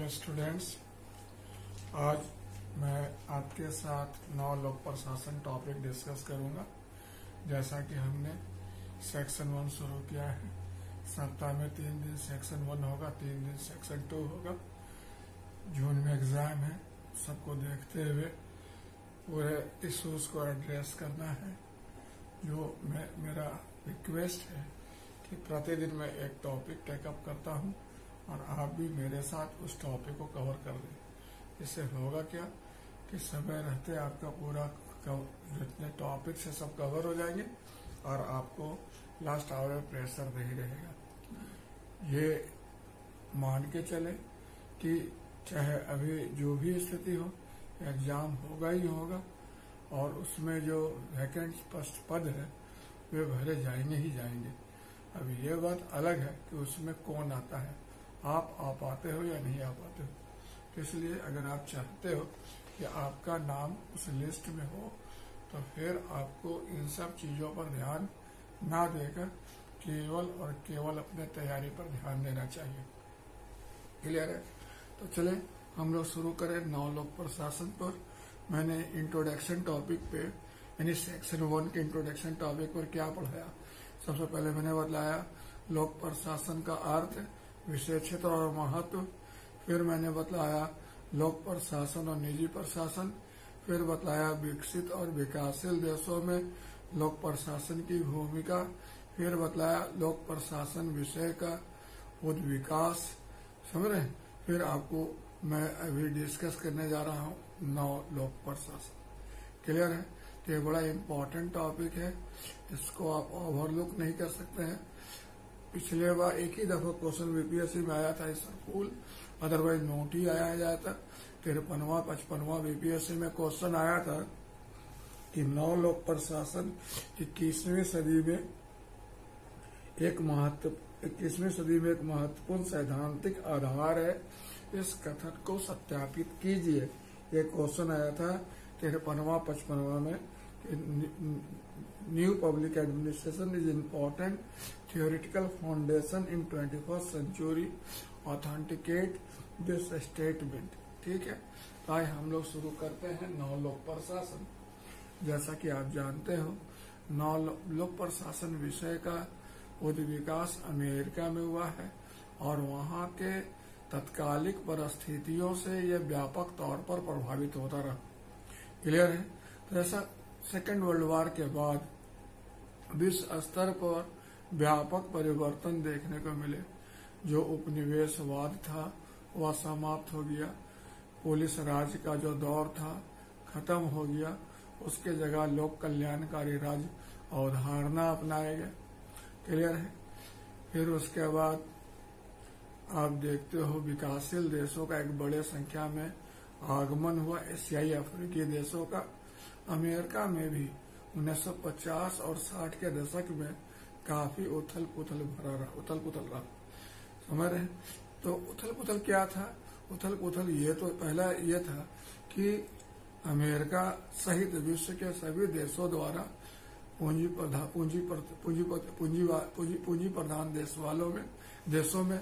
Dear students, आज मैं आपके साथ नौ लोक प्रशासन टॉपिक डिस्कस करूंगा। जैसा कि हमने सेक्शन 1 शुरू किया है, सप्ताह में 3 दिन सेक्शन 1 होगा, 3 दिन सेक्शन 2 होगा। जून में एग्जाम है, सबको देखते हुए पूरे इश्यूज को एड्रेस करना है। जो मेरा रिक्वेस्ट है कि प्रतिदिन मैं एक टॉपिक टेकअप करता हूं और आप भी मेरे साथ उस टॉपिक को कवर कर दें। इससे होगा क्या कि समय रहते आपका पूरा जितने टॉपिक से सब कवर हो जाएंगे और आपको लास्ट आवर में प्रेशर नहीं रहेगा। ये मान के चले कि चाहे अभी जो भी स्थिति हो, एग्जाम होगा ही होगा और उसमें जो वैकेंट पद है वे भरे जाएंगे ही जाएंगे। अब ये बात अलग है कि उसमें कौन आता है, आप आ पाते हो या नहीं आ पाते हो। तो इसलिए अगर आप चाहते हो कि आपका नाम उस लिस्ट में हो तो फिर आपको इन सब चीजों पर ध्यान ना देकर केवल और केवल अपने तैयारी पर ध्यान देना चाहिए। क्लियर है? तो चले हम लोग शुरू करें नौ लोक प्रशासन पर। मैंने इंट्रोडक्शन टॉपिक पे यानी सेक्शन 1 के इंट्रोडक्शन टॉपिक पर क्या पढ़ाया। सबसे पहले मैंने बताया लोक प्रशासन का अर्थ, विषय क्षेत्र और महत्व। फिर मैंने बताया लोक प्रशासन और निजी प्रशासन। फिर बताया विकसित और विकासशील देशों में लोक प्रशासन की भूमिका। फिर बताया लोक प्रशासन विषय का उद्विकास। समझ रहे? फिर आपको मैं अभी डिस्कस करने जा रहा हूँ नौ लोक प्रशासन। क्लियर है? तो ये बड़ा इम्पोर्टेंट टॉपिक है, इसको आप ओवरलुक नहीं कर सकते हैं। पिछले बार एक ही दफा क्वेश्चन बीपीएससी में आया था इसका फुल, अदरवाइज नोट ही आया जाता। 53वां 55वां बीपीएससी में क्वेश्चन आया था कि नौ लोक प्रशासन 21वीं सदी में एक महत्वपूर्ण सैद्धांतिक आधार है, इस कथन को सत्यापित कीजिए। ये क्वेश्चन आया था 53वां 55वां में। New public administration is important theoretical foundation in 21st century, authenticate this statement. ठीक है, तो आइए हम लोग शुरू करते हैं नौ लोक प्रशासन। जैसा कि आप जानते हो, नौ लोक प्रशासन विषय का उद्विकास अमेरिका में हुआ है और वहां के तत्कालिक परिस्थितियों से यह व्यापक तौर पर प्रभावित होता रहा। क्लियर है? तो ऐसा सेकेंड वर्ल्ड वॉर के बाद विश्व स्तर पर व्यापक परिवर्तन देखने को मिले। जो उपनिवेशवाद था वह समाप्त हो गया, पुलिस राज का जो दौर था खत्म हो गया, उसके जगह लोक कल्याणकारी राज्य अवधारणा अपनाया गया। क्लियर है? फिर उसके बाद आप देखते हो विकासशील देशों का एक बड़े संख्या में आगमन हुआ, एशियाई अफ्रीकी देशों का। अमेरिका में भी 1950 और 60 के दशक में काफी उथल पुथल रहा। समझ रहे? तो उथल पुथल क्या था? उथल पुथल ये तो पहला ये था कि अमेरिका सहित विश्व के सभी देशों द्वारा पूंजी प्रधान देशों में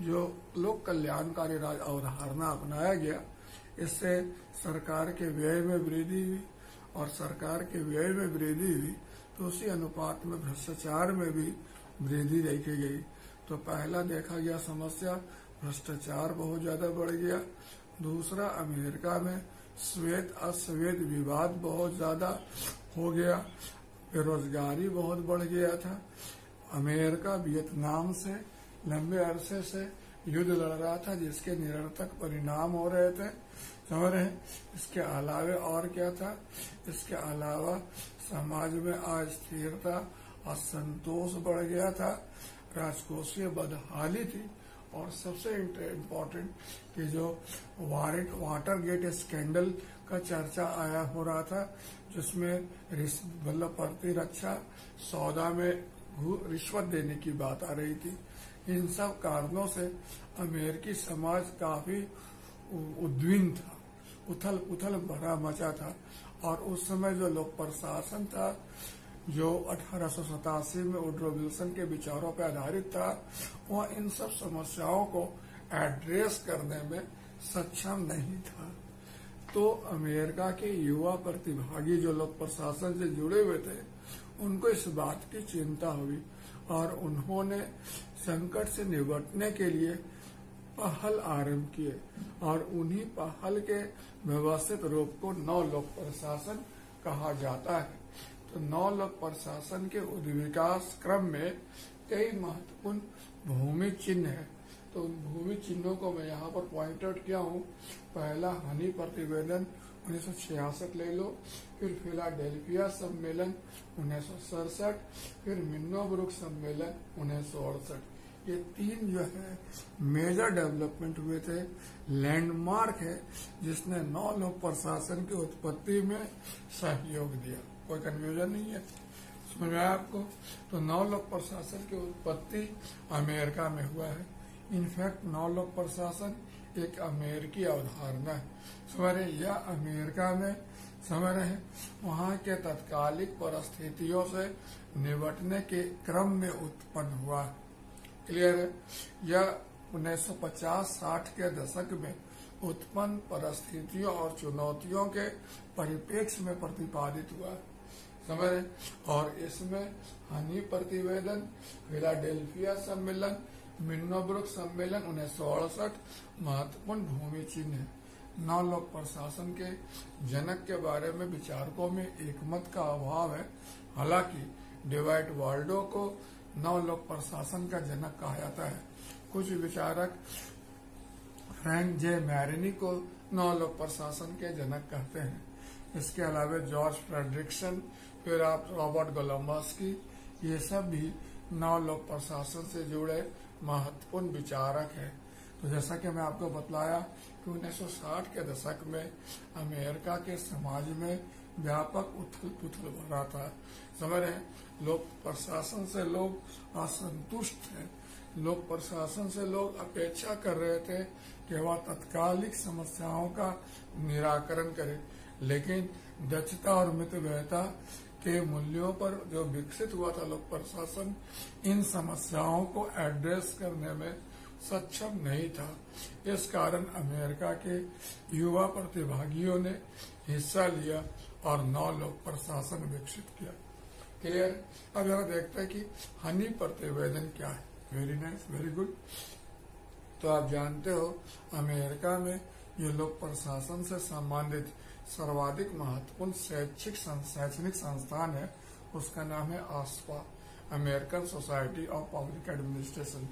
जो लोक कल्याणकारी राज अवधारणा अपनाया गया, इससे सरकार के व्यय में वृद्धि हुई और सरकार के व्यय में वृद्धि हुई तो उसी अनुपात में भ्रष्टाचार में भी वृद्धि देखी गई। तो पहला देखा गया समस्या, भ्रष्टाचार बहुत ज्यादा बढ़ गया। दूसरा, अमेरिका में श्वेत अश्वेत विवाद बहुत ज्यादा हो गया, बेरोजगारी बहुत बढ़ गया था। अमेरिका वियतनाम से लंबे अरसे से युद्ध लड़ रहा था जिसके निरर्थक परिणाम हो रहे थे। समझ रहे हैं? इसके अलावा और क्या था? इसके अलावा समाज में अस्थिरता, असंतोष बढ़ गया था, राजकोषीय बदहाली थी और सबसे इम्पोर्टेंट कि जो वाटरगेट स्कैंडल का चर्चा आया हो रहा था, जिसमें मतलब प्रतिरक्षा सौदा में रिश्वत देने की बात आ रही थी। इन सब कारणों से अमेरिकी समाज काफी उद्विग्न था, उथल पुथल भरा मचा था। और उस समय जो लोक प्रशासन था, जो 1887 में वुड्रो विल्सन के विचारों पर आधारित था, वह इन सब समस्याओं को एड्रेस करने में सक्षम नहीं था। तो अमेरिका के युवा प्रतिभागी जो लोग प्रशासन से जुड़े हुए थे, उनको इस बात की चिंता हुई और उन्होंने संकट से निपटने के लिए पहल आरंभ किए और उन्हीं पहल के व्यवस्थित रूप को 9 लोक प्रशासन कहा जाता है। तो 9 लोक प्रशासन के उद्विकास क्रम में कई महत्वपूर्ण भूमि चिन्ह है। तो उन भूमि चिन्हों को मैं यहाँ पर पॉइंट आउट किया हूँ। पहला हनी प्रतिवेदन 1966 ले लो, फिर फिलाडेल्फिया सम्मेलन 1967, फिर मिन्नोब्रुक सम्मेलन 1968। ये 3 जो है मेजर डेवलपमेंट हुए थे, लैंडमार्क है जिसने 9 लोक प्रशासन की उत्पत्ति में सहयोग दिया। कोई कंफ्यूजन नहीं है, समझ में आया आपको? तो 9 लोक प्रशासन की उत्पत्ति अमेरिका में हुआ है। इनफैक्ट 9 लोक प्रशासन एक अमेरिकी अवधारणा है। समझ रहे, यह अमेरिका में समझ रहे वहां के तत्कालिक परिस्थितियों से निपटने के क्रम में उत्पन्न हुआ। क्लियर है? यह 1950-60 के दशक में उत्पन्न परिस्थितियों और चुनौतियों के परिप्रेक्ष्य में प्रतिपादित हुआ। समझ रहे? और इसमें हनी प्रतिवेदन, फिलाडेल्फिया सम्मेलन, मिन्नोब्रुक सम्मेलन 1968 महत्वपूर्ण भूमि चिन्ह है। 9 लोक प्रशासन के जनक के बारे में विचारकों में एकमत का अभाव है। हालांकि डेविड वाल्डो को 9 लोक प्रशासन का जनक कहा जाता है। कुछ विचारक फ्रैंक जे मैरिनी को 9 लोक प्रशासन के जनक कहते हैं। इसके अलावा जॉर्ज फ्रेडरिक्सन, फिर आप रॉबर्ट गोलम्बस्की, ये सब भी 9 लोक प्रशासन से जुड़े महत्वपूर्ण विचारक हैं। तो जैसा कि मैं आपको बतलाया कि 1960 के दशक में अमेरिका के समाज में व्यापक उथल पुथल भरा था। समझ रहे हैं? लोक प्रशासन से लोग असंतुष्ट हैं। लोक प्रशासन से लोग अपेक्षा कर रहे थे कि वह तत्कालिक समस्याओं का निराकरण करे, लेकिन दक्षता और मितव्ययिता के मूल्यों पर जो विकसित हुआ था लोक प्रशासन, इन समस्याओं को एड्रेस करने में सक्षम नहीं था। इस कारण अमेरिका के युवा प्रतिभागियों ने हिस्सा लिया और 9 लोक प्रशासन विकसित किया। क्लियर? अब यहाँ देखते हैं कि हनी प्रतिवेदन क्या है। Very nice, very good. तो आप जानते हो अमेरिका में ये लोक प्रशासन से संबंधित सर्वाधिक महत्वपूर्ण शैक्षणिक संस्थान है, उसका नाम है ASPA, American Society of Public Administration.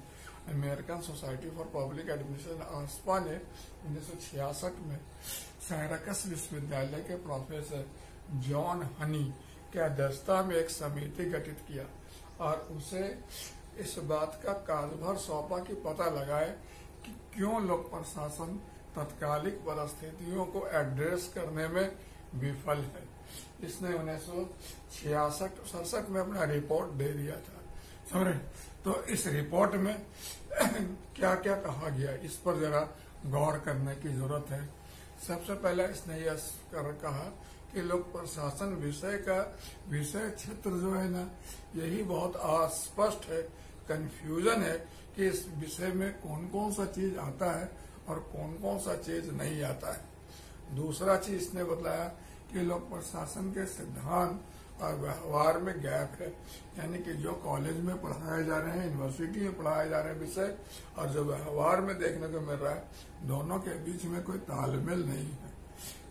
American Society for Public Administration ASPA ने 1966 में साइरकस विश्वविद्यालय के प्रोफेसर जॉन हनी के अध्यक्षता में एक समिति गठित किया और उसे इस बात का कार्यभार सौंपा कि पता लगाए कि क्यों लोक प्रशासन तत्कालिक परिस्थितियों को एड्रेस करने में विफल है। इसने 1966-67 में अपना रिपोर्ट दे दिया था। समझ रहे? तो इस रिपोर्ट में क्या क्या कहा गया, इस पर जरा गौर करने की जरूरत है। सबसे पहले इसने यह कहा कि लोक प्रशासन विषय क्षेत्र जो है ना, यही बहुत अस्पष्ट है, कंफ्यूजन है कि इस विषय में कौन कौन सा चीज आता है और कौन कौन सा चीज नहीं आता है। दूसरा चीज इसने बताया कि लोक प्रशासन के सिद्धांत और व्यवहार में गैप है, यानी कि जो कॉलेज में पढ़ाए जा रहे हैं, यूनिवर्सिटी में पढ़ाए जा रहे हैं विषय, और जो व्यवहार में देखने को मिल रहा है, दोनों के बीच में कोई तालमेल नहीं है।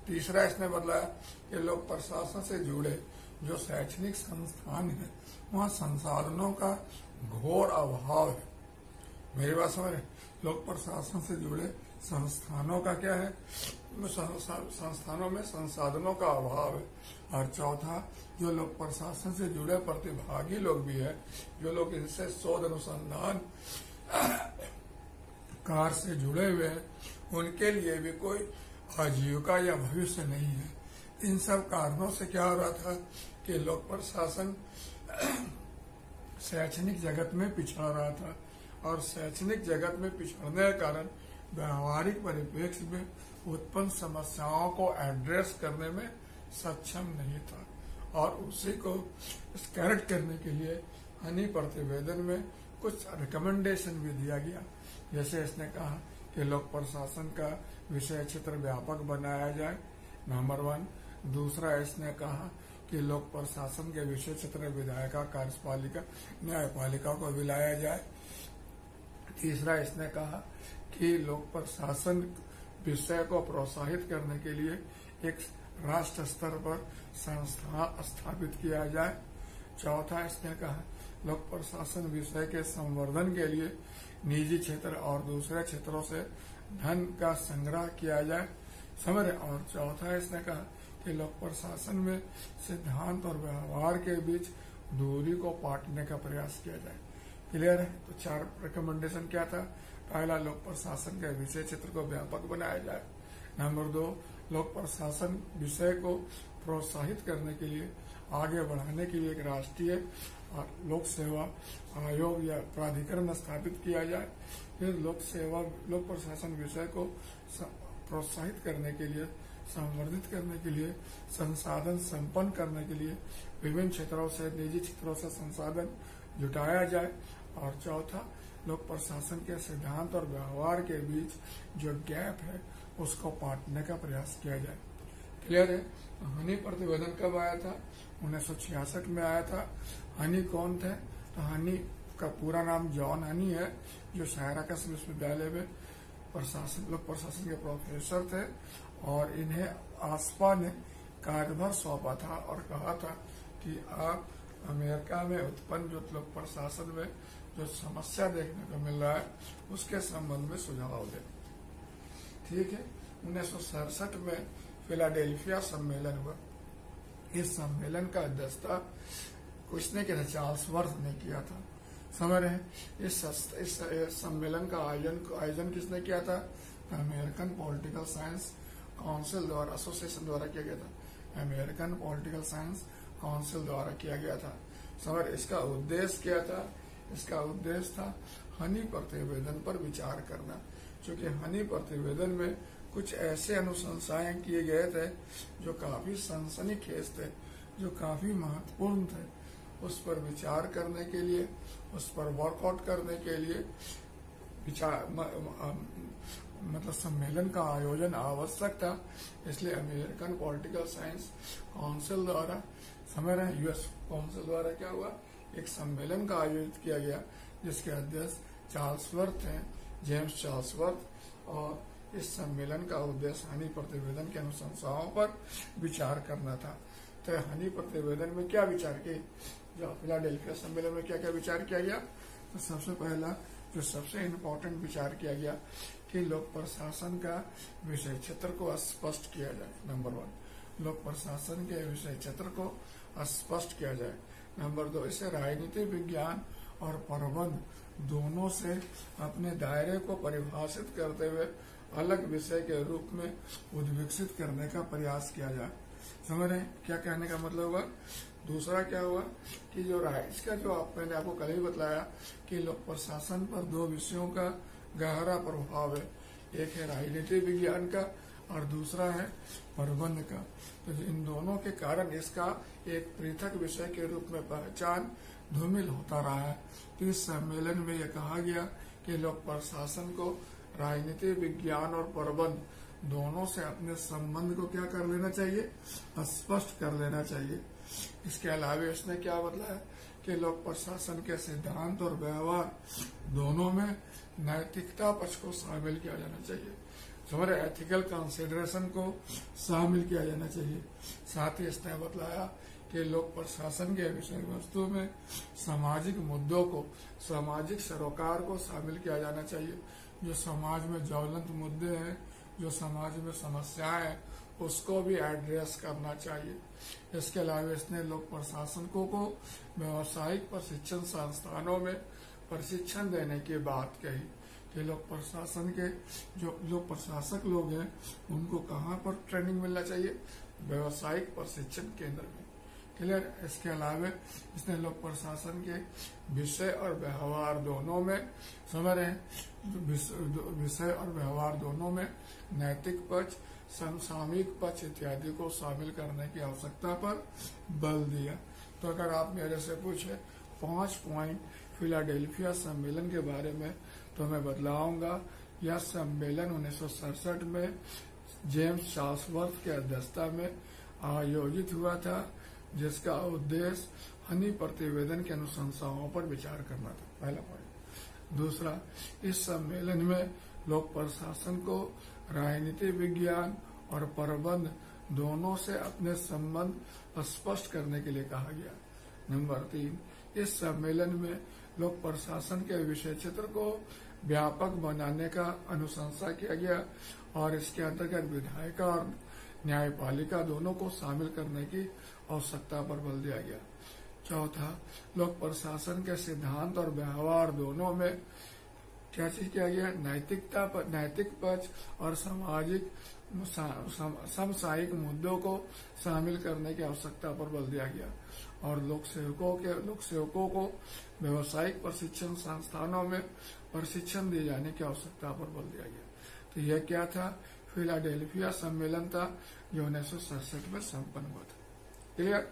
तीसरा इसने बताया कि लोक प्रशासन से जुड़े जो शैक्षणिक संस्थान है, वहाँ संसाधनों का घोर अभाव है। मेरी बात समझ रहे? लोक प्रशासन से जुड़े संस्थानों का क्या है? संस्थानों में संसाधनों का अभाव है। और चौथा, जो लोक प्रशासन से जुड़े प्रतिभागी लोग भी है, जो लोग इनसे शोध अनुसंधान कार्य से जुड़े हुए हैं, उनके लिए भी कोई आजीविका या भविष्य नहीं है। इन सब कारणों से क्या हो रहा था कि लोक प्रशासन शैक्षणिक जगत में पिछड़ रहा था और शैक्षणिक जगत में पिछड़ने के कारण व्यवहारिक परिप्रेक्ष्य में उत्पन्न समस्याओं को एड्रेस करने में सक्षम नहीं था। और उसी को करेक्ट करने के लिए हनी प्रतिवेदन में कुछ रिकमेंडेशन भी दिया गया। जैसे इसने कहा कि लोक प्रशासन का विषय क्षेत्र व्यापक बनाया जाए, नंबर 1। दूसरा, इसने कहा कि लोक प्रशासन के विषय क्षेत्र विधायिका, कार्यपालिका, न्यायपालिका को मिलाया जाए। तीसरा, इसने कहा कि लोक प्रशासन विषय को प्रोत्साहित करने के लिए एक राष्ट्र स्तर पर संस्था स्थापित किया जाए। चौथा, इसने कहा लोक प्रशासन विषय के संवर्धन के लिए निजी क्षेत्र और दूसरे क्षेत्रों से धन का संग्रह किया जाए। समझ रहे? और चौथा, इसने कहा कि लोक प्रशासन में सिद्धांत और व्यवहार के बीच दूरी को पाटने का प्रयास किया जाए। क्लियर है? तो 4 रिकमेंडेशन क्या था? पहला, लोक प्रशासन के विषय क्षेत्र को व्यापक बनाया जाए। नंबर 2, लोक प्रशासन विषय को प्रोत्साहित करने के लिए, आगे बढ़ाने के लिए एक राष्ट्रीय लोक सेवा आयोग या प्राधिकरण स्थापित किया जाए। फिर लोक प्रशासन विषय को प्रोत्साहित करने के लिए, संवर्धित करने के लिए, संसाधन संपन्न करने के लिए विभिन्न क्षेत्रों से, निजी क्षेत्रों से संसाधन जुटाया जाए। और चौथा, लोक प्रशासन के सिद्धांत और व्यवहार के बीच जो गैप है उसको पाटने का प्रयास किया जाए। क्लियर है? हनी प्रतिवेदन कब आया था? 1966 में आया था। हनी कौन थे? तो हनी का पूरा नाम जॉन हनी है, जो सिराकस विश्वविद्यालय में लोक प्रशासन के प्रोफेसर थे। और इन्हें आस्पा ने कार्यभार सौंपा था और कहा था कि आप अमेरिका में उत्पन्न जो लोक प्रशासन में जो समस्या देखने को मिल रहा है उसके संबंध में सुझाव दें। ठीक है? 1967 में फिलाडेल्फिया सम्मेलन हुआ। इस सम्मेलन का अध्यक्षता किसने किया था? चार्ल्स वर्थ ने किया था। समझ रहे? इस सम्मेलन का आयोजन किसने किया था? अमेरिकन पॉलिटिकल साइंस काउंसिल द्वारा, एसोसिएशन द्वारा किया गया था। अमेरिकन पॉलिटिकल साइंस काउंसिल द्वारा किया गया था। समझ? इसका उद्देश्य क्या था? इसका उद्देश्य था हनी प्रतिवेदन पर विचार करना, क्योंकि हनी प्रतिवेदन में कुछ ऐसे अनुशंसाएं किए गए थे जो काफी सनसनीखेज थे, जो काफी महत्वपूर्ण थे। उस पर विचार करने के लिए, उस पर वर्कआउट करने के लिए मतलब सम्मेलन का आयोजन आवश्यक था। इसलिए अमेरिकन पॉलिटिकल साइंस काउंसिल द्वारा, समझ रहे हैं, यूएस काउंसिल द्वारा क्या हुआ? एक सम्मेलन का आयोजित किया गया जिसके अध्यक्ष चार्ल्स वर्थ हैं, जेम्स चार्ल्स वर्थ। और इस सम्मेलन का उद्देश्य हनी प्रतिवेदन की अनुशंसाओं पर विचार करना था। तो हनी प्रतिवेदन में क्या विचार किए? जो फिलाडेल्फिया सम्मेलन में क्या क्या विचार किया गया? तो सबसे पहला जो सबसे इम्पोर्टेंट विचार किया गया कि लोक प्रशासन का विषय क्षेत्र को स्पष्ट किया जाए। नंबर 1, लोक प्रशासन के विषय क्षेत्र को स्पष्ट किया जाए। नंबर 2, इसे राजनीतिक विज्ञान और प्रबंध दोनों से अपने दायरे को परिभाषित करते हुए अलग विषय के रूप में उद्विकसित करने का प्रयास किया जाए। समझ रहे हैं क्या कहने का मतलब हुआ? दूसरा क्या हुआ कि जो इसका जो मैंने आपको कल ही बताया कि लोक प्रशासन पर 2 विषयों का गहरा प्रभाव है। एक है राजनीतिक विज्ञान का और दूसरा है प्रबंध का। तो इन दोनों के कारण इसका एक पृथक विषय के रूप में पहचान धूमिल होता रहा है। तो इस सम्मेलन में यह कहा गया कि लोक प्रशासन को राजनीतिक विज्ञान और प्रबंध दोनों से अपने संबंध को क्या कर लेना चाहिए? स्पष्ट कर लेना चाहिए। इसके अलावा इसने क्या बताया कि लोक प्रशासन के सिद्धांत और व्यवहार दोनों में नैतिकता पक्ष को शामिल किया जाना चाहिए। हमारे एथिकल कंसिडरेशन को शामिल किया जाना चाहिए। साथ ही इसने बताया कि लोक प्रशासन के विषय वस्तु में सामाजिक मुद्दों को, सामाजिक सरोकार को शामिल किया जाना चाहिए। जो समाज में ज्वलंत मुद्दे हैं, जो समाज में समस्याएं हैं, उसको भी एड्रेस करना चाहिए। इसके अलावा इसने लोक प्रशासकों को व्यावसायिक प्रशिक्षण संस्थानों में प्रशिक्षण देने की बात कही कि लोक प्रशासन के जो लोक प्रशासक लोग हैं उनको कहाँ पर ट्रेनिंग मिलना चाहिए? व्यावसायिक प्रशिक्षण केंद्र में। क्लियर? इसके अलावा इसने लोक प्रशासन के विषय और व्यवहार दोनों में, समझ रहे हैं, विषय और व्यवहार दोनों में नैतिक पक्ष, समसामयिक पक्ष इत्यादि को शामिल करने की आवश्यकता पर बल दिया। तो अगर आप मेरे से पूछे 5 पॉइंट फिलाडेल्फिया सम्मेलन के बारे में, तो मैं बतलाऊंगा यह सम्मेलन 1967 में जेम्स चार्ल्सवर्थ के अध्यक्षता में आयोजित हुआ था, जिसका उद्देश्य हनी प्रतिवेदन की अनुशंसाओं पर विचार करना था। पहला पॉइंट। दूसरा, इस सम्मेलन में लोक प्रशासन को राजनीति विज्ञान और प्रबंध दोनों से अपने संबंध स्पष्ट करने के लिए कहा गया। नंबर 3, इस सम्मेलन में लोक प्रशासन के विषय क्षेत्र को व्यापक बनाने का अनुशंसा किया गया और इसके अंतर्गत विधायिका और न्यायपालिका दोनों को शामिल करने की आवश्यकता पर बल दिया गया। चौथा, लोक प्रशासन के सिद्धांत और व्यवहार दोनों में क्या चीज किया गया? नैतिक पक्ष और सामाजिक समसामयिक मुद्दों को शामिल करने की आवश्यकता पर बल दिया गया और लोक सेवकों को व्यावसायिक प्रशिक्षण संस्थानों में प्रशिक्षण दिए जाने की आवश्यकता पर बल दिया गया। तो यह क्या था? फिलाडेल्फिया सम्मेलन था जो 1967 में संपन्न हुआ था। क्लियर?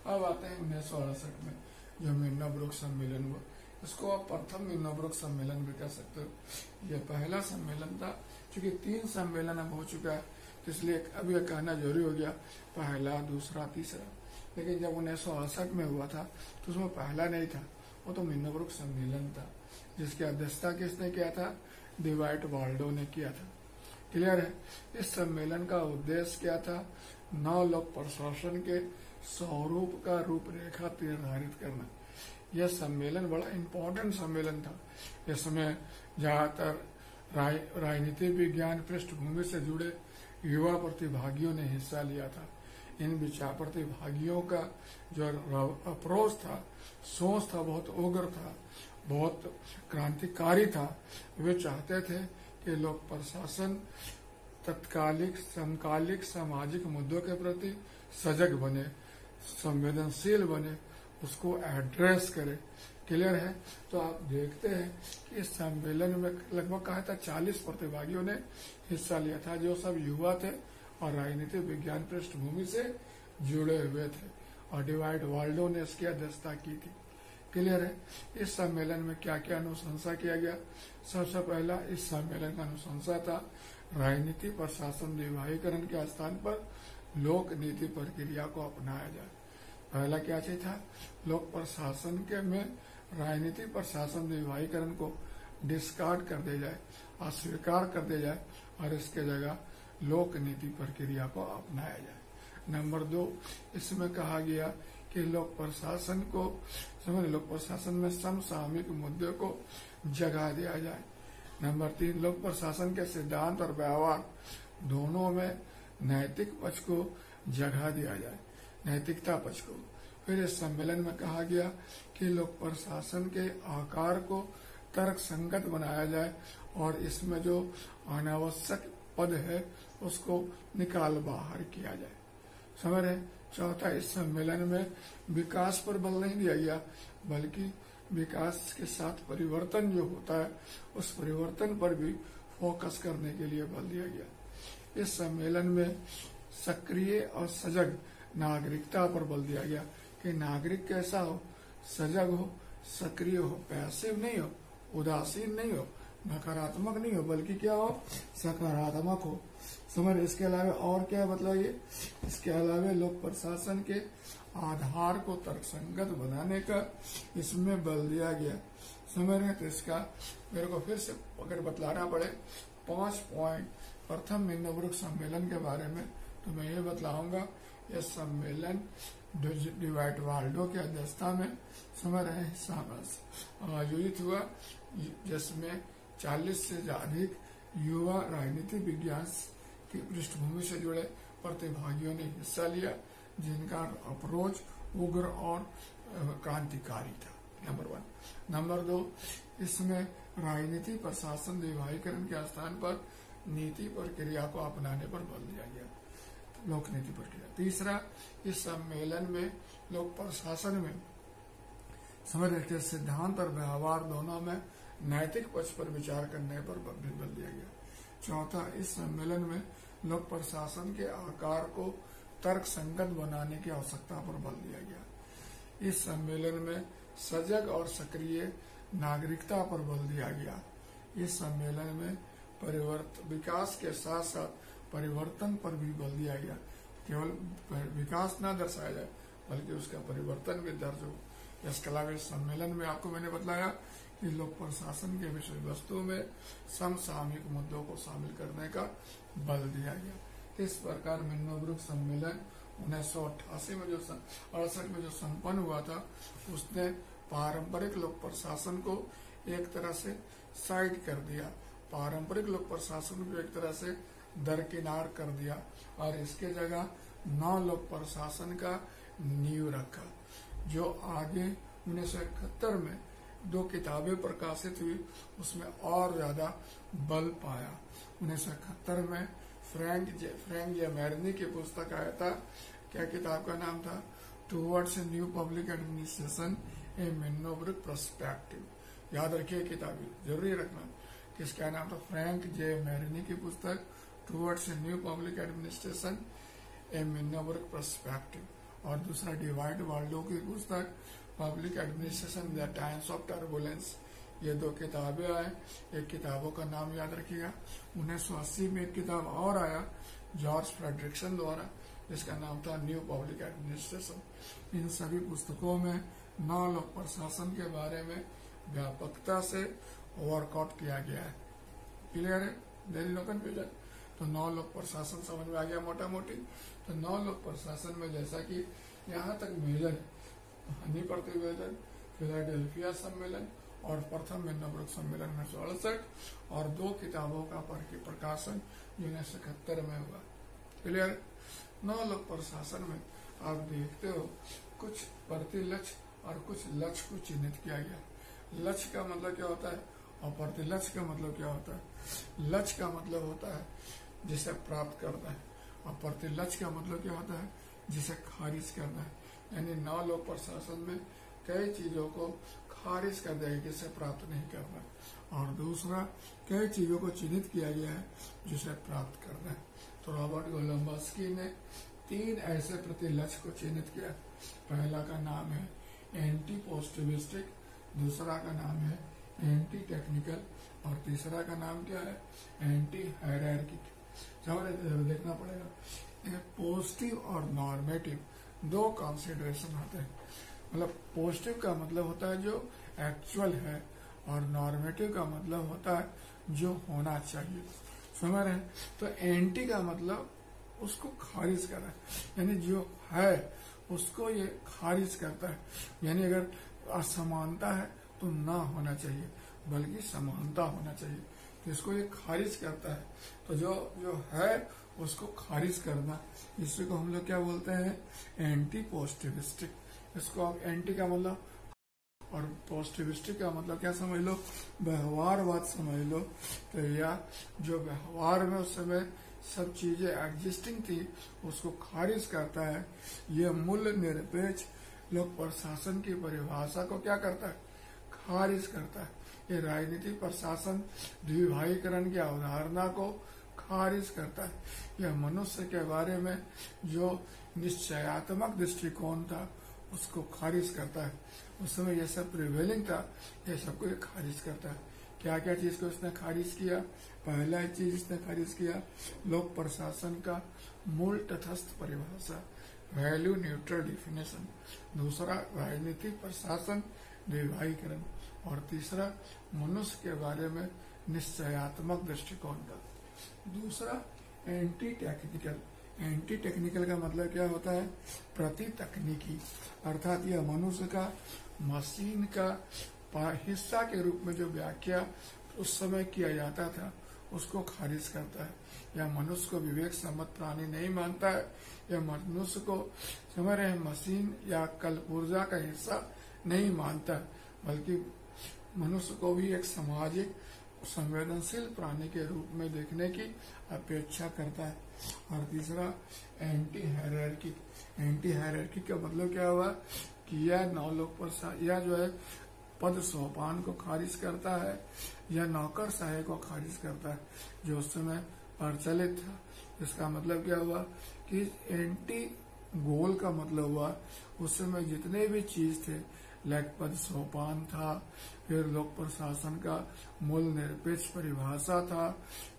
अब आते हैं 1968 में जो मिन्नाब्रुक सम्मेलन हुआ। इसको आप प्रथम मिन्नाब्रुक सम्मेलन भी कह सकते हो। यह पहला सम्मेलन था, क्योंकि 3 सम्मेलन अब हो चुका है, तो इसलिए अब यह कहना जरूरी हो गया पहला, दूसरा, तीसरा। लेकिन जब 1968 में हुआ था तो उसमें पहला नहीं था, वो तो मिन्नाब्रुक सम्मेलन था, जिसकी अध्यक्षता किसने किया था? डिवाइट वाल्डो ने किया था। क्लियर है? इस सम्मेलन का उद्देश्य क्या था? नव लोक प्रशासन के स्वरूप का रूपरेखा निर्धारित करना। यह सम्मेलन बड़ा इम्पोर्टेंट सम्मेलन था। इसमें ज्यादातर राजनीतिक विज्ञान पृष्ठभूमि से जुड़े युवा प्रतिभागियों ने हिस्सा लिया था। इन विचार प्रतिभागियों का जो अप्रोच था, सोच था, बहुत उग्र था, बहुत क्रांतिकारी था। वे चाहते थे कि लोक प्रशासन तत्कालिक समकालिक सामाजिक मुद्दों के प्रति सजग बने, संवेदनशील बने, उसको एड्रेस करे। क्लियर है? तो आप देखते हैं कि इस सम्मेलन में लगभग कहा था 40 प्रतिभागियों ने हिस्सा लिया था, जो सब युवा थे और राजनीतिक विज्ञान पृष्ठभूमि से जुड़े हुए थे, और डिवाइड वाल्डो ने इसकी अध्यक्षता की थी। क्लियर है? इस सम्मेलन में क्या क्या अनुशंसा किया गया? सबसे पहला इस सम्मेलन का अनुशंसा था राजनीति प्रशासन विवाहीकरण के स्थान पर लोक नीति प्रक्रिया को अपनाया जाए। पहला क्या चीज था? लोक प्रशासन के में राजनीति प्रशासन विवाहीकरण को डिस्कार्ड कर दिया जाए, अस्वीकार कर दिया जाए और इसके जगह लोक नीति प्रक्रिया को अपनाया जाए। नंबर 2, इसमें कहा गया कि लोक प्रशासन में समसामयिक मुद्दों को जगह दिया जाए। नंबर 3, लोक प्रशासन के सिद्धांत और व्यवहार दोनों में नैतिक पक्ष को जगह दिया जाए, नैतिकता पक्ष को। फिर इस सम्मेलन में कहा गया कि लोक प्रशासन के आकार को तर्क संगत बनाया जाए और इसमें जो अनावश्यक पद है उसको निकाल बाहर किया जाए। समझ रहे? चौथा, इस सम्मेलन में विकास पर बल नहीं दिया गया, बल्कि विकास के साथ परिवर्तन जो होता है उस परिवर्तन पर भी फोकस करने के लिए बल दिया गया। इस सम्मेलन में सक्रिय और सजग नागरिकता पर बल दिया गया कि नागरिक कैसा हो? सजग हो, सक्रिय हो, पैसिव नहीं हो, उदासीन नहीं हो, नकारात्मक नहीं हो, बल्कि क्या हो? सकारात्मक हो। समझ? इसके अलावा और क्या बताइए? इसके अलावा लोक प्रशासन के आधार को तर्कसंगत बनाने का इसमें बल दिया गया। समझ रहे? तो इसका मेरे को फिर से अगर बतलाना पड़े 5 पॉइंट प्रथम मिन्नाब्रुक सम्मेलन के बारे में, तो मैं ये बतलाऊंगा। यह सम्मेलन डिवाइड वाल्डो की अध्यक्षता में समझ रहे आयोजित हुआ, जिसमें 40 से अधिक युवा राजनीतिक विज्ञान की पृष्ठभूमि से जुड़े प्रतिभागियों ने हिस्सा लिया, जिनका अप्रोच उग्र और क्रांतिकारी था। नंबर 1। नंबर 2, इसमें राजनीति प्रशासन विवाहीकरण के स्थान पर नीति प्रक्रिया को अपनाने पर बल दिया गया, लोक नीति प्रक्रिया। तीसरा, इस सम्मेलन में लोक प्रशासन में समझ रहे सिद्धांत और व्यवहार दोनों में नैतिक पक्ष पर विचार करने पर बल दिया गया। चौथा, इस सम्मेलन में लोक प्रशासन के आकार को तर्क संगत बनाने की आवश्यकता पर बल दिया गया। इस सम्मेलन में सजग और सक्रिय नागरिकता पर बल दिया गया। इस सम्मेलन में विकास के साथ साथ परिवर्तन पर भी बल दिया गया। केवल विकास ना दर्शाया जाए बल्कि उसका परिवर्तन भी दर्ज हो। इसके अलावा इस सम्मेलन में आपको मैंने बताया कि लोक प्रशासन के विषय वस्तु में समसामयिक मुद्दों को शामिल करने का बल दिया गया। इस प्रकार मिन्नोब्रुक सम्मेलन 1988 में 68 में जो संपन्न हुआ था, उसने पारंपरिक लोक प्रशासन को एक तरह से साइड कर दिया, पारंपरिक लोक प्रशासन को एक तरह से दरकिनार कर दिया और इसके जगह नव लोक प्रशासन का नींव रखा, जो आगे 1971 में 2 किताबें प्रकाशित हुई, उसमें और ज्यादा बल पाया। 1971 में फ्रैंक जे मैरनी की पुस्तक आया था। क्या किताब का नाम था? Towards a new public administration A मिन्नोब्रुक perspective. याद रखिए किताब जरूरी रखना। किसका नाम था? फ्रैंक जे मैरनी की पुस्तक towards a new public administration A मिन्नोब्रुक perspective. और दूसरा डिवाइड वाल्डो की पुस्तक public administration the times of turbulence. ये 2 किताबें आए। एक किताबों का नाम याद रखिएगा। 1980 में एक किताब और आया जॉर्ज फ्रेडरिक्सन द्वारा, जिसका नाम था न्यू पब्लिक एडमिनिस्ट्रेशन। इन सभी पुस्तकों में नव लोक प्रशासन के बारे में व्यापकता से वर्कआउट किया गया है। क्लियर है? There is no confusion. तो नव लोक प्रशासन समझ में आ गया मोटा मोटी। तो नव लोक प्रशासन में जैसा कि यहाँ तक मेजर हनी प्रतिवेदन, फिलाडेल्फिया सम्मेलन और प्रथम मिन्नोब्रुक सम्मेलन 1968 और 2 किताबों का प्रकाशन 1971 में हुआ। क्लियर? नव लोक प्रशासन में आप देखते हो कुछ प्रतिलक्ष्य और कुछ लक्ष्य को चिन्हित किया गया। लक्ष्य का मतलब क्या होता है और प्रतिलक्ष्य का मतलब क्या होता है? लक्ष्य का मतलब होता है जिसे प्राप्त करना है और प्रतिलक्ष्य का मतलब क्या होता है? जिसे खारिज करना है। यानी नव लोक प्रशासन में कई चीजों को खारिज कर दिया गया जिसे प्राप्त नहीं करना, और दूसरा कई चीजों को चिन्हित किया गया है जिसे प्राप्त करना है। तो रॉबर्ट गोलम्बस्की ने 3 ऐसे प्रतिलक्ष्य को चिन्हित किया। पहला का नाम है एंटी पोस्टिविस्टिक, दूसरा का नाम है एंटी टेक्निकल और तीसरा का नाम क्या है? Anti hierarchic. देखना पड़ेगा। पॉजिटिव और नॉर्मेटिव 2 कंसिडरेशन होते हैं। मतलब पॉजिटिव का मतलब होता है जो एक्चुअल है और नॉर्मेटिव का मतलब होता है जो होना चाहिए। समझ रहे हैं? तो एंटी का मतलब उसको खारिज कर रहा है, यानी जो है उसको ये खारिज करता है। यानी अगर असमानता है तो ना होना चाहिए बल्कि समानता होना चाहिए, तो इसको ये खारिज करता है। तो जो है उसको खारिज करना, इसी को हम लोग क्या बोलते हैं? Anti positivistic. इसको आप एंटी का मतलब और पॉजिटिविस्टिक का मतलब क्या समझ लो? व्यवहारवाद समझ लो। तो या जो व्यवहार में उस समय सब चीजें एग्जिस्टिंग थी उसको खारिज करता है। ये मूल्य निरपेक्ष लोक प्रशासन की परिभाषा को क्या करता है? खारिज करता है। ये राजनीतिक प्रशासन द्विभाषीकरण की अवधारणा को खारिज करता है। यह मनुष्य के बारे में जो निश्चयात्मक दृष्टिकोण था उसको खारिज करता है। उस समय यह सब प्रिवेलिंग था, यह सबको ये खारिज करता है। क्या क्या चीज को इसने खारिज किया? पहला चीज इसने खारिज किया लोक प्रशासन का मूल तटस्थ परिभाषा, वैल्यू न्यूट्रल डिफिनेशन। दूसरा राजनीतिक प्रशासन द्विभाषीकरण और तीसरा मनुष्य के बारे में निश्चयात्मक दृष्टिकोण का। दूसरा एंटी टेक्निकल। एंटी टेक्निकल का मतलब क्या होता है? प्रति तकनीकी, अर्थात यह मनुष्य का मशीन का हिस्सा के रूप में जो व्याख्या उस समय किया जाता था उसको खारिज करता है। यह मनुष्य को विवेक सम्मत प्राणी नहीं मानता है। यह मनुष्य को समझ रहे हैं मशीन या कलपुर्जा का हिस्सा नहीं मानता, बल्कि मनुष्य को भी एक सामाजिक संवेदनशील प्राणी के रूप में देखने की अपेक्षा करता है। और तीसरा एंटी हायरार्की। एंटी हायरार्की का मतलब क्या हुआ कि यह नवलोक पर यह जो है पद सोपान को खारिज करता है, या नौकरशाही को खारिज करता है जो उस समय प्रचलित था। इसका मतलब क्या हुआ कि एंटी गोल का मतलब हुआ उस समय जितने भी चीज थे लेखपद सोपान था, फिर लोक प्रशासन का मूल निरपेक्ष परिभाषा था,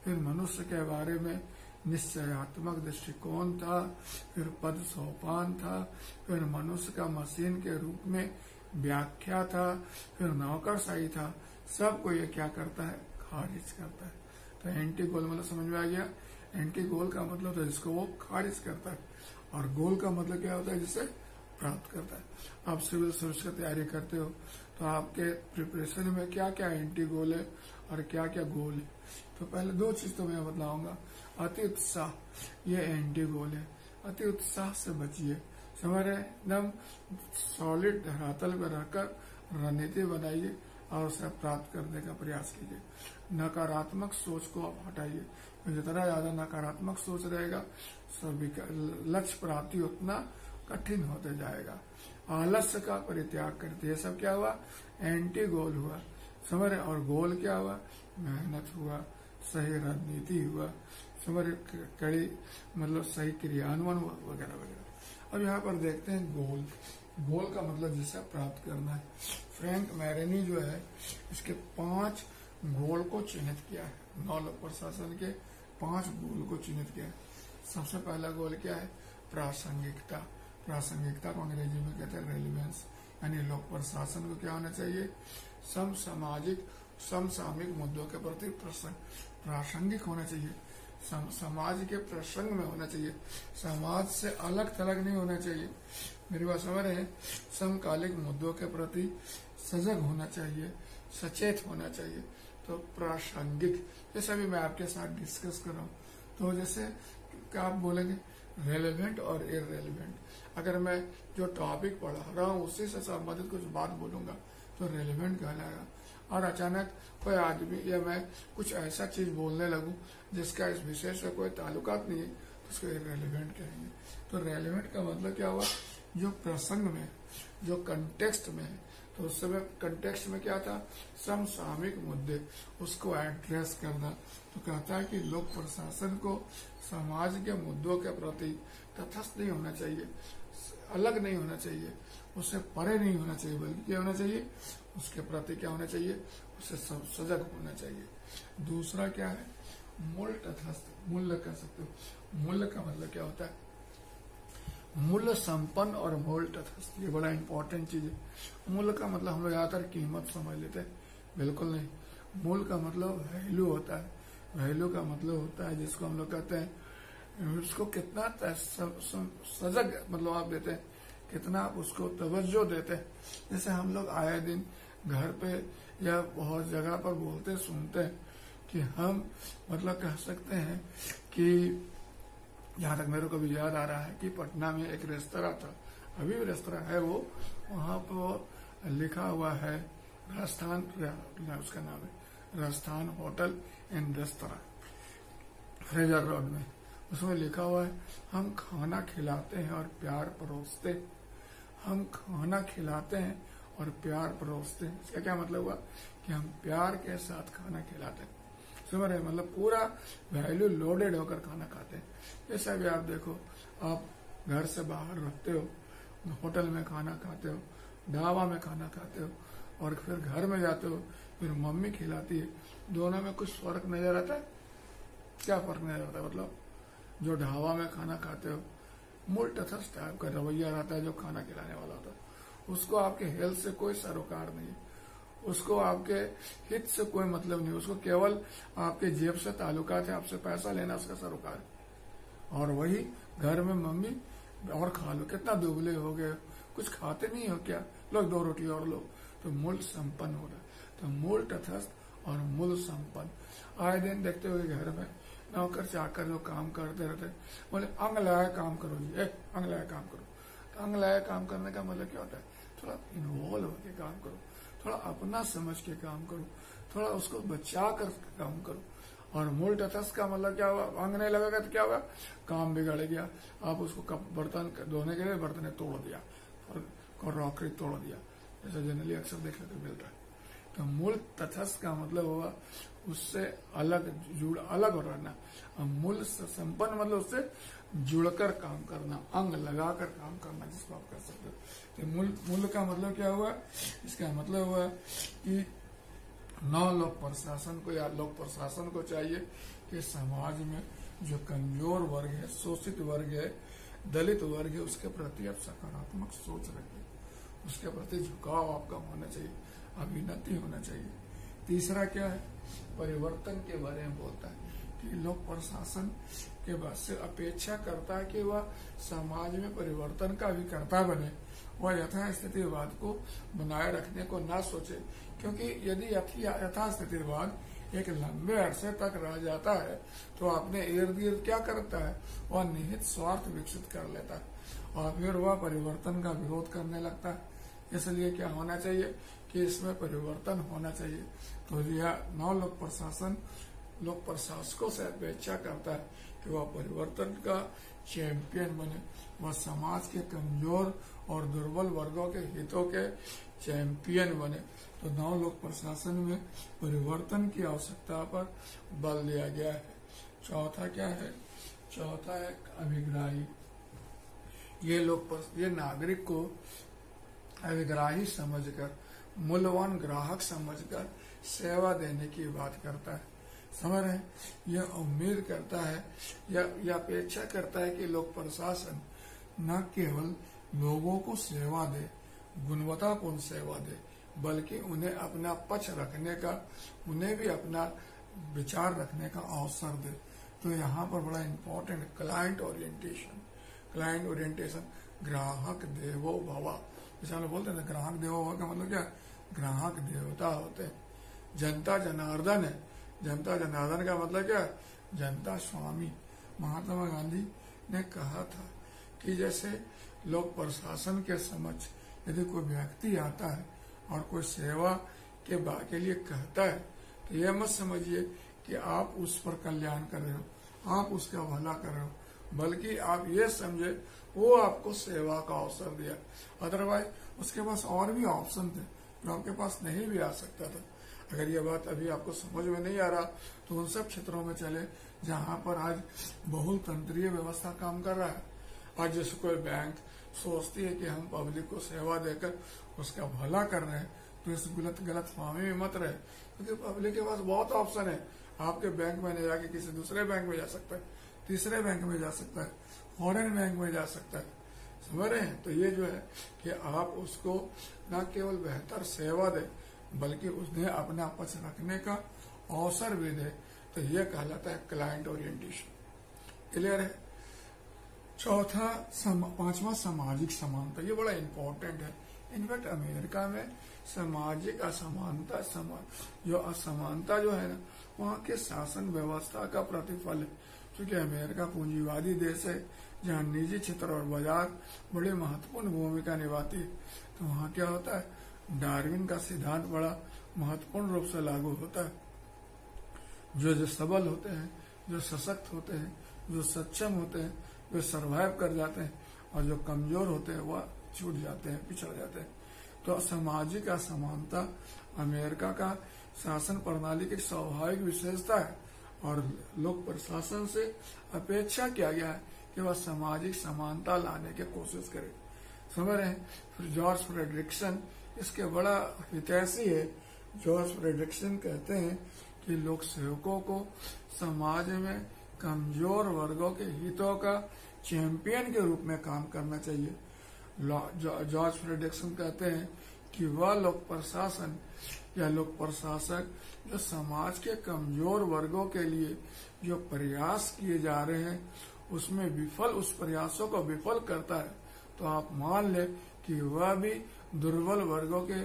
फिर मनुष्य के बारे में निश्चयात्मक दृष्टिकोण था, फिर पद सोपान था, फिर मनुष्य का मशीन के रूप में व्याख्या था, फिर नौकरशाही था। सबको ये क्या करता है? खारिज करता है। तो एंटी गोल मतलब समझ में आ गया? एंटी गोल का मतलब तो जिसको वो खारिज करता है, और गोल का मतलब क्या होता है? जिसे प्राप्त करता है। आप सिविल सर्विस की तैयारी करते हो तो आपके प्रिपरेशन में क्या क्या एंटी गोल है और क्या क्या गोल है। तो पहले दो चीज तो मैं बताऊंगा। अति उत्साह, ये एंटी गोल है। अति उत्साह से बचिए। समझ रहे? एकदम सॉलिड धरातल पर रहकर रणनीति बनाइए और उसे प्राप्त करने का प्रयास कीजिए। नकारात्मक सोच को आप हटाइए। जितना ज्यादा नकारात्मक सोच रहेगा, सभी लक्ष्य प्राप्ति उतना कठिन होते जाएगा। आलस्य का परित्याग करते, ये सब क्या हुआ? एंटी गोल हुआ। समझ रहे? और गोल क्या हुआ? मेहनत हुआ, सही रणनीति हुआ, समझ रहे? कड़ी मतलब सही क्रियान्वयन हुआ, वगैरह वगैरह। अब यहाँ पर देखते हैं गोल। गोल का मतलब जिसे प्राप्त करना है। फ्रैंक मैरेनी जो है, इसके 5 गोल को चिन्हित किया है। 9 लोक प्रशासन के 5 गोल को चिन्हित किया है। सबसे पहला गोल क्या है? प्रासंगिकता। प्रासंगिकता को अंग्रेजी में कहते हैं रेलिवेंस, यानी लोक प्रशासन को क्या होना चाहिए? समसामाजिक समसामयिक मुद्दों के प्रति प्रासंगिक होना चाहिए। समाज के प्रसंग में होना चाहिए, समाज से अलग थलग नहीं होना चाहिए। मेरी बात समझ रहे हैं? समकालिक मुद्दों के प्रति सजग होना चाहिए, सचेत होना चाहिए। तो प्रासंगिक, ये सभी मैं आपके साथ डिस्कस कर रहा हूँ। तो जैसे क्या आप बोलेंगे? रेलेवेंट और इररेलेवेंट। अगर मैं जो टॉपिक पढ़ा रहा हूँ उसी से संबंधित कुछ बात बोलूंगा तो रेलेवेंट कहलाएगा। और अचानक कोई आदमी या मैं कुछ ऐसा चीज बोलने लगूं जिसका इस विषय से कोई ताल्लुकात नहीं है तो उसको इररेलेवेंट कहेंगे। तो रेलेवेंट का मतलब क्या हुआ? जो प्रसंग में, जो कंटेक्स्ट में है। तो उस समय कंटेक्स्ट में क्या था? समसामयिक मुद्दे, उसको एड्रेस करना। तो कहता है कि लोक प्रशासन को समाज के मुद्दों के प्रति तटस्थ नहीं होना चाहिए, अलग नहीं होना चाहिए, उससे परे नहीं होना चाहिए, बल्कि क्या होना चाहिए? उसके प्रति क्या होना चाहिए? उससे सजग होना चाहिए। दूसरा क्या है? मूल तटस्थ। मूल्य कह सकते हो। मूल्य का मतलब क्या होता है? मूल्य संपन्न और मूल तटस्थ, ये बड़ा इंपॉर्टेंट चीज है। मूल्य का मतलब हम लोग ज्यादातर कीमत समझ लेते हैं, बिल्कुल नहीं। मूल का मतलब वैल्यू होता है। वैल्यू का मतलब होता है जिसको हम लोग कहते हैं, उसको कितना सजग मतलब आप देते हैं, कितना आप उसको तवज्जो देते हैं। जैसे हम लोग आए दिन घर पे या बहुत जगह पर बोलते सुनते हैं कि हम मतलब कह सकते हैं कि जहां तक मेरे को भी याद आ रहा है कि पटना में एक रेस्तरा था, अभी भी रेस्तरा है वो, वहां पर लिखा हुआ है राजस्थान, उसका नाम है Rajasthan hotel and restaurant, Fraser road में। उसमें लिखा हुआ है हम खाना खिलाते हैं और प्यार परोसते। हम खाना खिलाते हैं और प्यार परोसते हैं। इसका क्या मतलब हुआ? कि हम प्यार के साथ खाना खिलाते हैं। समझ रहे? मतलब पूरा वैल्यू लोडेड होकर खाना खाते हैं। जैसा भी आप देखो, आप घर से बाहर रहते हो, होटल में खाना खाते हो, ढाबा में खाना खाते हो, और फिर घर में जाते हो, फिर मम्मी खिलाती है। दोनों में कुछ फर्क नजर आता है? क्या फर्क नजर आता है? मतलब जो ढाबा में खाना खाते हो, मूल तटस्थ टाइप का रवैया रहता है जो खाना खिलाने वाला होता है। उसको आपके हेल्थ से कोई सरोकार नहीं है, उसको आपके हित से कोई मतलब नहीं, उसको केवल आपके जेब से ताल्लुकात है, आपसे पैसा लेना उसका सरोकार है। और वही घर में मम्मी और खा लो, कितना दुबले हो गए, कुछ खाते नहीं हो क्या? लोग 2 रोटी और लो। तो मूल संपन्न हो रहा। तो मूल तटस्थ और मूल संपन्न। आए दिन देखते हुए घर में नौकर चाकर जो काम करते रहते, बोले अंग लगाए काम करो जी, अंग लगाए काम करो। तो अंग लगाए काम करने का मतलब क्या होता है? थोड़ा इन्वॉल्व होकर काम करो, थोड़ा अपना समझ के काम करो, थोड़ा उसको बचा कर काम करो। और मूल तटस्थ का मतलब क्या हुआ? अंग नहीं लगेगा तो क्या होगा? काम बिगड़ गया। आप उसको बर्तन धोने के लिए बर्तन तोड़ दिया और रॉकरी तोड़ दिया, जैसा जनरली अक्सर देखने को मिल रहा है। तो मूल तटस्थ का मतलब हुआ उससे अलग हो रहना। मूल्य संपन्न मतलब उससे जुड़कर काम करना, अंग लगाकर काम करना, जिसको आप कर सकते हो। तो मूल्य का मतलब क्या हुआ? इसका मतलब हुआ कि नौ लोक प्रशासन को या लोक प्रशासन को चाहिए कि समाज में जो कमजोर वर्ग है, शोषित वर्ग है, दलित वर्ग है, उसके प्रति आप सकारात्मक सोच रखिए, उसके प्रति झुकाव आपका होना चाहिए, अभिनति होना चाहिए। तीसरा क्या है? परिवर्तन के बारे में बोलता है कि लोक प्रशासन के बाद से अपेक्षा करता है कि वह समाज में परिवर्तन का भी कर्ता बने, वह यथास्थितिवाद को बनाए रखने को ना सोचे, क्योंकि यदि यथास्थितिवाद एक लंबे अरसे तक रह जाता है तो अपने इर्द गिर्द क्या करता है? वह निहित स्वार्थ विकसित कर लेता है और फिर वह परिवर्तन का विरोध करने लगता है। इसलिए क्या होना चाहिए कि इसमें परिवर्तन होना चाहिए। तो यह नौ लोक प्रशासकों से अपेक्षा करता है कि वह परिवर्तन का चैंपियन बने, वह समाज के कमजोर और दुर्बल वर्गों के हितों के चैंपियन बने। तो नौ लोक प्रशासन में परिवर्तन की आवश्यकता पर बल दिया गया है। चौथा क्या है? चौथा है अभिग्राही। ये नागरिक को अभिग्राही समझकर, मूल्यवान ग्राहक समझकर सेवा देने की बात करता है। समझ रहे हैं? यह उम्मीद करता है या अपेक्षा करता है कि लोक प्रशासन न केवल लोगों को सेवा दे, गुणवत्तापूर्ण सेवा दे, बल्कि उन्हें अपना पक्ष रखने का, उन्हें भी अपना विचार रखने का अवसर दे। तो यहाँ पर बड़ा इम्पोर्टेंट क्लाइंट ओरिएंटेशन, ग्राहक देवो भव। जैसे हम बोलते हैं ग्राहक देवो भव का मतलब क्या? ग्राहक देवता होते हैं। जनता जनार्दन है। जनता जनार्दन का मतलब क्या? जनता स्वामी। महात्मा गांधी ने कहा था कि जैसे लोक प्रशासन के समक्ष यदि कोई व्यक्ति आता है और कोई सेवा के लिए कहता है तो यह मत समझिए कि आप उस पर कल्याण कर रहे हो, आप उसका भला कर रहे हो, बल्कि आप ये समझे वो आपको सेवा का अवसर दिया। अदरवाइज उसके पास और भी ऑप्शन थे जो आपके पास नहीं भी आ सकता था। अगर ये बात अभी आपको समझ में नहीं आ रहा तो उन सब क्षेत्रों में चले जहां पर आज बहुतंत्रीय व्यवस्था काम कर रहा है। आज जैसे कोई बैंक सोचती है कि हम पब्लिक को सेवा देकर उसका भला कर रहे हैं, तो इस गलत फहमी में मत रहे, क्योंकि पब्लिक के पास बहुत ऑप्शन है। आपके बैंक में नहीं जाके किसी दूसरे बैंक में जा सकता है, तीसरे बैंक में जा सकता है, फॉरेन बैंक में जा सकता है। समझ रहे हैं? तो ये जो है कि आप उसको न केवल बेहतर सेवा दे, बल्कि उसने अपना पक्ष रखने का अवसर भी दे। तो ये कहलाता है क्लाइंट ओरिएंटेशन। क्लियर है? चौथा, पांचवा सामाजिक समानता। ये बड़ा इम्पोर्टेंट है। इनफैक्ट अमेरिका में सामाजिक असमानता, जो असमानता जो है ना, वहाँ के शासन व्यवस्था का प्रतिफल है। क्योंकि अमेरिका पूंजीवादी देश है जहाँ निजी क्षेत्र और बाजार बड़ी महत्वपूर्ण भूमिका निभाती है। तो वहाँ क्या होता है? डार्विन का सिद्धांत बड़ा महत्वपूर्ण रूप से लागू होता है। जो सबल होते हैं, जो सशक्त होते हैं, जो सक्षम होते हैं, वे सर्वाइव कर जाते हैं, और जो कमजोर होते हैं वह छूट जाते हैं, पिछड़ जाते हैं। तो सामाजिक असमानता अमेरिका का शासन प्रणाली की स्वाभाविक विशेषता है और लोक प्रशासन से अपेक्षा किया गया है कि वह सामाजिक समानता लाने की कोशिश करे। समझ रहे हैं? फिर जॉर्ज फ्रेडरिक्सन इसके बड़ा हितैषी है। जॉर्ज फ्रेडरिक्सन कहते हैं कि लोक सेवकों को समाज में कमजोर वर्गों के हितों का चैंपियन के रूप में काम करना चाहिए। जॉर्ज फ्रेडरिक्सन कहते हैं कि वह लोक प्रशासन या लोक प्रशासक जो समाज के कमजोर वर्गों के लिए जो प्रयास किए जा रहे हैं उस प्रयासों को विफल करता है, तो आप मान ले कि वह भी दुर्बल वर्गों के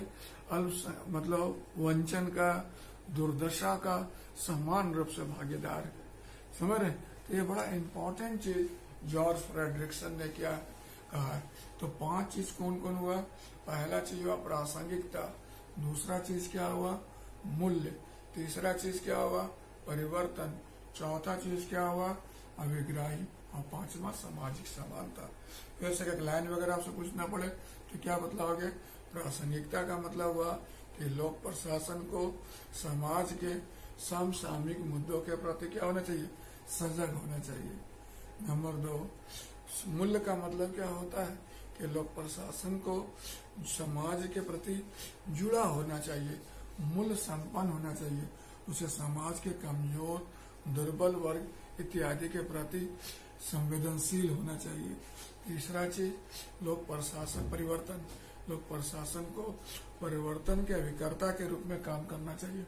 वंचन का, दुर्दशा का समान रूप से भागीदार है। समझ रहे? तो ये बड़ा इम्पोर्टेंट चीज जॉर्ज फ्रेडरिक्सन ने क्या कहा है। तो 5 चीज कौन कौन हुआ? पहला चीज हुआ प्रासंगिकता, दूसरा चीज क्या हुआ? मूल्य, तीसरा चीज क्या हुआ? परिवर्तन, चौथा चीज क्या हुआ? अभिग्राही, और पांचवा सामाजिक समानता। वैसे एक लाइन वगैरह आपसे पूछना पड़े तो क्या बतलाओगे? प्रासंगिकता का मतलब हुआ कि लोक प्रशासन को समाज के समसामयिक मुद्दों के प्रति क्या होना चाहिए, सजग होना चाहिए। नंबर 2, मूल्य का मतलब क्या होता है कि लोक प्रशासन को समाज के प्रति जुड़ा होना चाहिए, मूल्य संपन्न होना चाहिए, उसे समाज के कमजोर, दुर्बल वर्ग इत्यादि के प्रति संवेदनशील होना चाहिए। तीसरा चीज, लोक प्रशासन परिवर्तन, लोक प्रशासन को परिवर्तन के अभिकर्ता के रूप में काम करना चाहिए,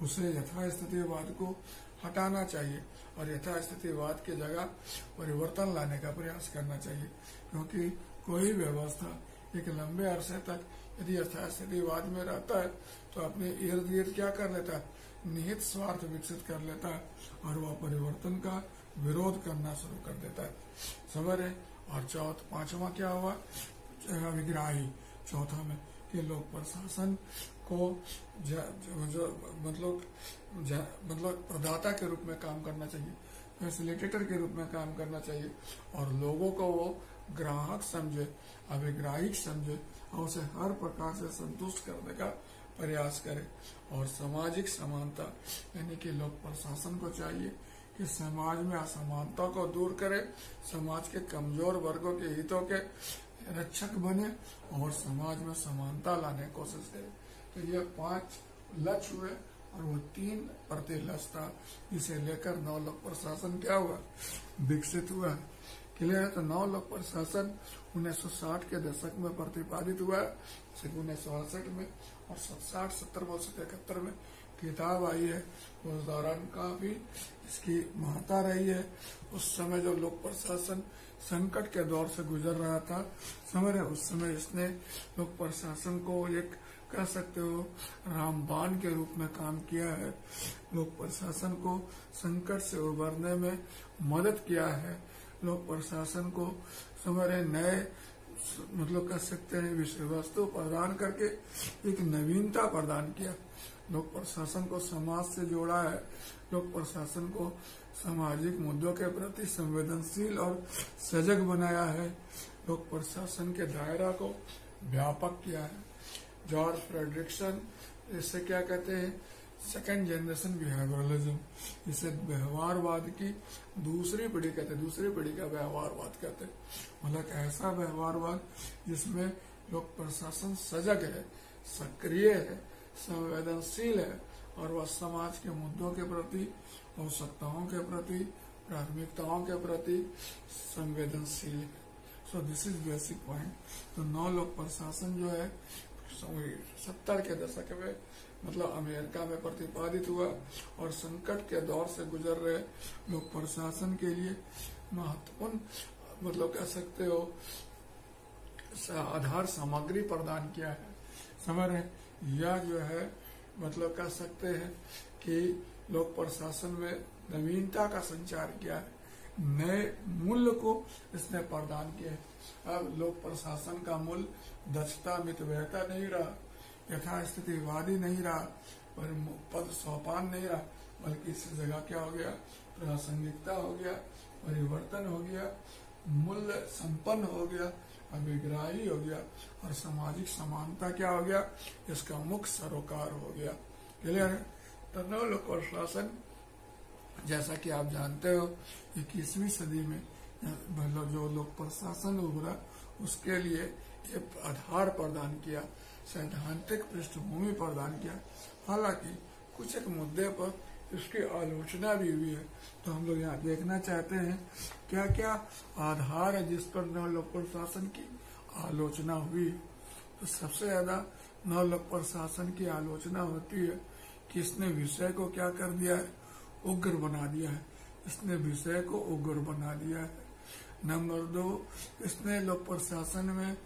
उसे यथास्थितिवाद को हटाना चाहिए और यथास्थितिवाद की जगह परिवर्तन लाने का प्रयास करना चाहिए, क्योंकि कोई व्यवस्था एक लंबे अरसे तक यदि यथास्थितिवाद में रहता है तो अपने इर्द गिर्द क्या कर लेता है, निहित स्वार्थ विकसित कर लेता है और वह परिवर्तन का विरोध करना शुरू कर देता है। समझ रहे। और पांचवा क्या हुआ, विग्राही। चौथा में कि लोक प्रशासन को मतलब प्रदाता के रूप में काम करना चाहिए, फैसिलिटेटर के रूप में काम करना चाहिए और लोगों को वो ग्राहक समझे, अभिग्राहिक समझे और उसे हर प्रकार से संतुष्ट करने का प्रयास करे। और सामाजिक समानता, यानी कि लोक प्रशासन को चाहिए कि समाज में असमानता को दूर करे, समाज के कमजोर वर्गों के हितों के रक्षक बने और समाज में समानता लाने की कोशिश करे। तो ये 5 लक्ष्य हुए और वो 3 प्रतिलक्ष्य था, इसे लेकर 9 लोक प्रशासन क्या हुआ, विकसित हुआ। क्लियर है। तो 9 लोक प्रशासन 1960 के दशक में प्रतिपादित हुआ, 1968 में और 60-70 वर्ष 71 में किताब आई है। उस दौरान काफी इसकी महत्ता रही है। उस समय जो लोक प्रशासन संकट के दौर से गुजर रहा था, समझ रहे, उस समय इसने लोक प्रशासन को एक कह सकते हो रामबाण के रूप में काम किया है, लोक प्रशासन को संकट से उबरने में मदद किया है, लोक प्रशासन को समझ रहे नए मतलब कह सकते हैं विषय वस्तु प्रदान करके एक नवीनता प्रदान किया, लोक प्रशासन को समाज से जोड़ा है, लोक प्रशासन को सामाजिक मुद्दों के प्रति संवेदनशील और सजग बनाया है, लोक प्रशासन के दायरा को व्यापक किया है। जॉर्ज फ्रेडरिक्सन इसे क्या कहते हैं, सेकेंड जनरेशन बिहेवियरलिज्म, इसे व्यवहारवाद की दूसरी पीढ़ी कहते हैं, दूसरी पीढ़ी का व्यवहारवाद कहते हैं। मतलब ऐसा व्यवहारवाद जिसमें लोक प्रशासन सजग है, सक्रिय है, संवेदनशील है और वह समाज के मुद्दों के प्रति, आवश्यकताओं के प्रति, प्राथमिकताओं के प्रति संवेदनशील है। So this is basic point. तो 9 लोक प्रशासन जो है 70 के दशक में मतलब अमेरिका में प्रतिपादित हुआ और संकट के दौर से गुजर रहे लोक प्रशासन के लिए महत्वपूर्ण मतलब कह सकते हो आधार सामग्री प्रदान किया है। समझ रहे, यह जो है मतलब कह सकते हैं कि लोक प्रशासन में नवीनता का संचार किया है, नए मूल्य को इसने प्रदान किया है। अब लोक प्रशासन का मूल्य दक्षता मितव्ययता नहीं रहा, यथास्थितिवादी नहीं रहा, पर पद सोपान नहीं रहा, बल्कि इस जगह क्या हो गया, प्रासंगिकता हो गया, परिवर्तन हो गया, मूल्य संपन्न हो गया, अभिग्राही हो गया और सामाजिक समानता क्या हो गया, इसका मुख्य सरोकार हो गया। क्लियर है। तो 9 लोक प्रशासन जैसा कि आप जानते हो 21वीं सदी में मतलब जो लोक प्रशासन उभरा उसके लिए एक आधार प्रदान किया, सैद्धांतिक पृष्ठभूमि प्रदान किया। हालांकि कुछ एक मुद्दे पर इसकी आलोचना भी हुई है, तो हम लोग यहाँ देखना चाहते हैं क्या क्या आधार है जिस पर 9 लोक प्रशासन की आलोचना हुई। तो सबसे ज्यादा 9 लोक प्रशासन की आलोचना होती है कि इसने विषय को क्या कर दिया है, उग्र बना दिया है, इसने विषय को उग्र बना दिया है। नंबर 2, इसने लोक प्रशासन में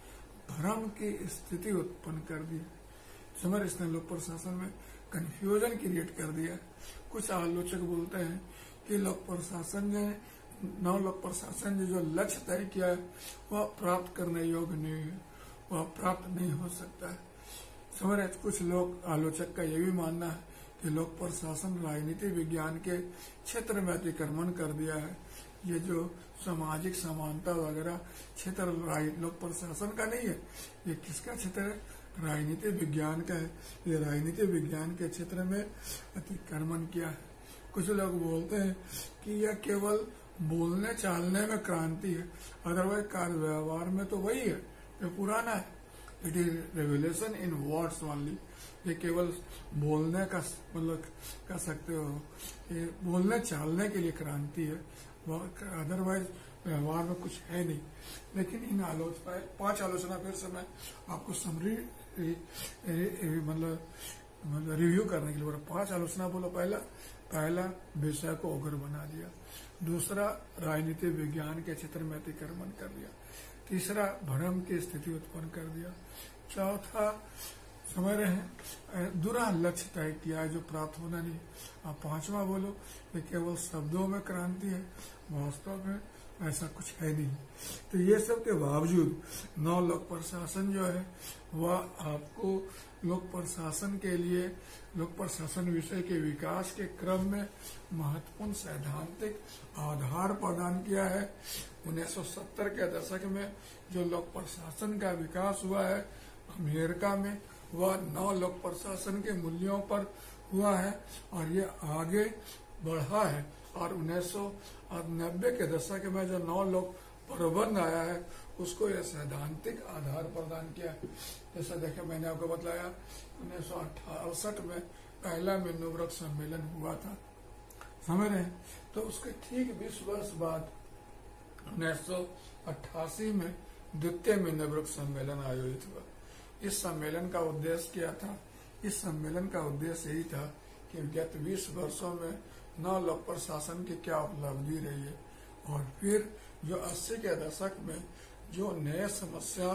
भ्रम की स्थिति उत्पन्न कर दी है। समझ, इसने लोक प्रशासन में कंफ्यूजन क्रिएट कर दिया। कुछ आलोचक बोलते हैं कि लोक प्रशासन ने 9 लोक प्रशासन ने जो लक्ष्य तय किया है वह प्राप्त करने योग्य नहीं है, वह प्राप्त नहीं हो सकता है। समझ रहे, कुछ लोग आलोचक का यह भी मानना है कि लोक प्रशासन राजनीति विज्ञान के क्षेत्र में अतिक्रमण कर दिया है। ये जो सामाजिक समानता वगैरह क्षेत्र लोक प्रशासन का नहीं है, ये किसका क्षेत्र है, राजनीति विज्ञान का है। ये राजनीति विज्ञान के क्षेत्र में अतिक्रमण किया है। कुछ लोग बोलते हैं कि यह केवल बोलने चालने में क्रांति है, अदरवाइज कार्य व्यवहार में तो वही है, ये पुराना है। It is revolution in words only. ये केवल बोलने का मतलब कह सकते हो, ये बोलने चालने के लिए क्रांति है, अदरवाइज व्यवहार में कुछ है नहीं। लेकिन इन आलोचना 5 आलोचना फिर से मैं आपको समरी मतलब रिव्यू करने के लिए बोला। 5 आलोचना बोलो। पहला विषय को उग्र बना दिया। दूसरा, राजनीति विज्ञान के क्षेत्र में अतिक्रमण कर दिया। तीसरा, भ्रम की स्थिति उत्पन्न कर दिया। चौथा, समझ रहे हैं, दुरा लक्ष्य तय किया है जो प्राप्त होना नहीं। अब 5वां बोलो, ये केवल शब्दों में क्रांति है, वास्तव में ऐसा कुछ है नहीं। तो ये सब के बावजूद नव लोक प्रशासन जो है वह आपको लोक प्रशासन के लिए, लोक प्रशासन विषय के विकास के क्रम में महत्वपूर्ण सैद्धांतिक आधार प्रदान किया है। 1970 के दशक में जो लोक प्रशासन का विकास हुआ है अमेरिका में, वह नव लोक प्रशासन के मूल्यों पर हुआ है और ये आगे बढ़ा है। और 1990 के दशक में जो नव लोक प्रबंध आया है उसको यह सैद्धांतिक आधार प्रदान किया है। जैसा देखे मैंने आपको बताया 1968 में पहला मिन्नोब्रग सम्मेलन हुआ था, समझ रहे हैं। तो उसके ठीक 20 वर्ष बाद 1988 में द्वितीय मिन्नोब्रग सम्मेलन आयोजित हुआ। इस सम्मेलन का उद्देश्य क्या था? इस सम्मेलन का उद्देश्य यही था कि गत 20 वर्षों में नव लोक प्रशासन की क्या उपलब्धि रही है और फिर जो 80 के दशक में जो नए समस्या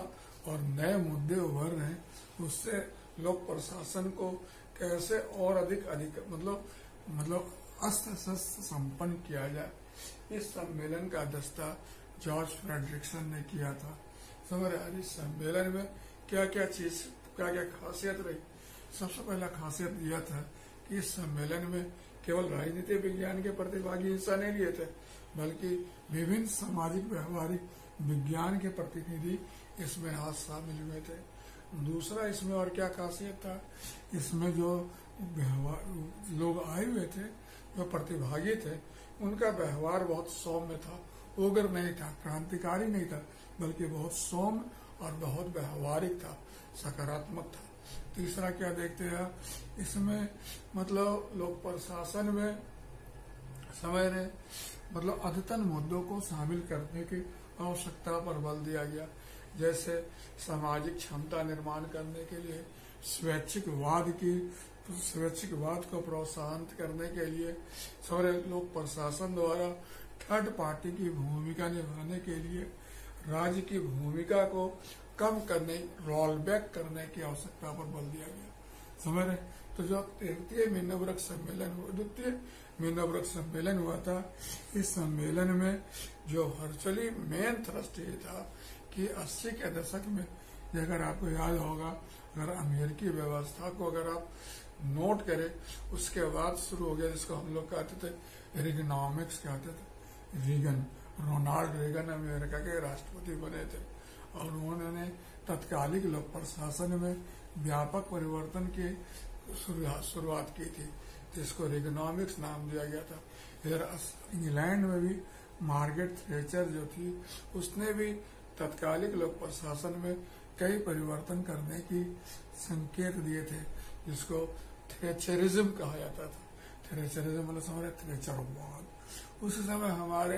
और नए मुद्दे उभर रहे हैं उससे लोक प्रशासन को कैसे और अधिक मतलब अस्त्र शस्त्र संपन्न किया जाए। इस सम्मेलन का दस्ता जॉर्ज फ्रेडरिक्सन ने किया था। समझ रहे, इस सम्मेलन में क्या क्या खासियत रही? सबसे पहला खासियत यह था कि इस सम्मेलन में केवल राजनीति विज्ञान के प्रतिभागी हिस्सा नहीं लिए थे, बल्कि विभिन्न सामाजिक व्यवहारिक विज्ञान के प्रतिनिधि इसमें आज शामिल हुए थे। दूसरा, इसमें और क्या खासियत था? इसमें जो लोग आए हुए थे, जो प्रतिभागी थे, उनका व्यवहार बहुत सौम्य था, उग्र नहीं था, क्रांतिकारी नहीं था, बल्कि बहुत सौम्य और बहुत व्यवहारिक था, सकारात्मक था। तीसरा क्या देखते हैं, इसमें मतलब लोक प्रशासन में समझ रहे मतलब अद्यतन मुद्दों को शामिल करने की आवश्यकता पर बल दिया गया। जैसे सामाजिक क्षमता निर्माण करने के लिए स्वैच्छिकवाद को प्रोत्साहन करने के लिए सारे लोक प्रशासन द्वारा थर्ड पार्टी की भूमिका निभाने के लिए राज्य की भूमिका को कम करने, रोल बैक करने की आवश्यकता पर बल दिया गया। समझ रहे, तो जो द्वितीय मिन्नोब्रग सम्मेलन हुआ था, इस सम्मेलन में जो वर्चुअली मेन थ्रस्ट ये था कि 80 के दशक में, अगर आपको याद होगा, अगर अमेरिकी व्यवस्था को अगर आप नोट करें, उसके बाद शुरू हो गया जिसको हम लोग कहते थे रिगनॉमिक्स कहते थे। रोनाल्ड रेगन अमेरिका के राष्ट्रपति बने थे और उन्होंने तत्कालिक लोक प्रशासन में व्यापक परिवर्तन की शुरुआत की थी, जिसको रिगनॉमिक्स नाम दिया गया था। इधर इंग्लैंड में भी मार्गरेट थैचर जो थी, उसने भी तत्कालिक लोक प्रशासन में कई परिवर्तन करने की संकेत दिए थे, जिसको थैचरिज्म कहा जाता था। थैचरिज्म मतलब समझ थैचरवाद। उस समय हमारे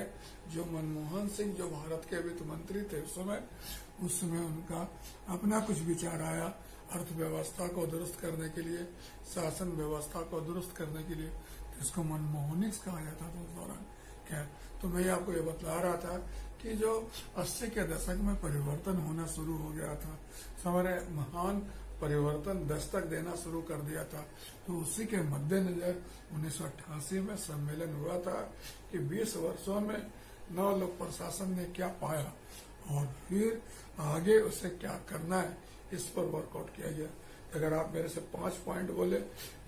जो मनमोहन सिंह जो भारत के वित्त मंत्री थे उस समय उनका अपना कुछ विचार आया अर्थव्यवस्था को दुरुस्त करने के लिए, शासन व्यवस्था को दुरुस्त करने के लिए, जिसको मनमोहनिक्स कहा जाता था उस दौरान। क्या तो मैं आपको ये बतला रहा था कि जो 80 के दशक में परिवर्तन होना शुरू हो गया था, हमारे महान परिवर्तन दस्तक देना शुरू कर दिया था। तो उसी के मद्देनजर 1988 में सम्मेलन हुआ था कि 20 वर्षों में नव लोक प्रशासन ने क्या पाया और फिर आगे उसे क्या करना है, इस पर वर्कआउट किया गया। अगर आप मेरे से 5 पॉइंट बोले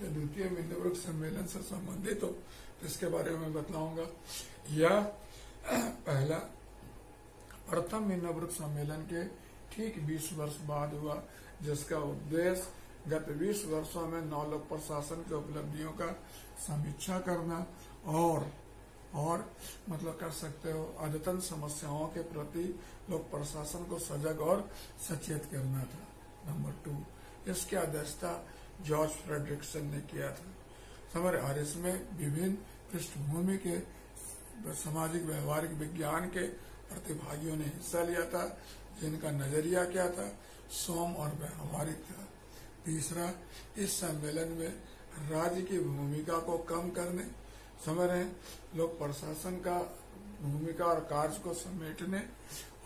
जो द्वितीय मिन्नोब्रग सम्मेलन से संबंधित हो तो इसके बारे में बतलाऊंगा। या पहला, प्रथम मिन्नोब्रग सम्मेलन के ठीक 20 वर्ष बाद हुआ, जिसका उद्देश्य गत 20 वर्षों में 9 लोक प्रशासन की उपलब्धियों का समीक्षा करना और मतलब कर सकते हो अद्यतन समस्याओं के प्रति लोक प्रशासन को सजग और सचेत करना था। नंबर 2, इसकी अध्यक्षता जॉर्ज फ्रेडरिक्सन ने किया था। समर और इसमें विभिन्न पृष्ठभूमि के सामाजिक व्यवहारिक विज्ञान के प्रतिभागियों ने हिस्सा लिया था, जिनका नजरिया क्या था, सौम्य और व्यवहारिक था। तीसरा, इस सम्मेलन में राज्य की भूमिका को कम करने, समझ रहे लोक प्रशासन का भूमिका और कार्य को समेटने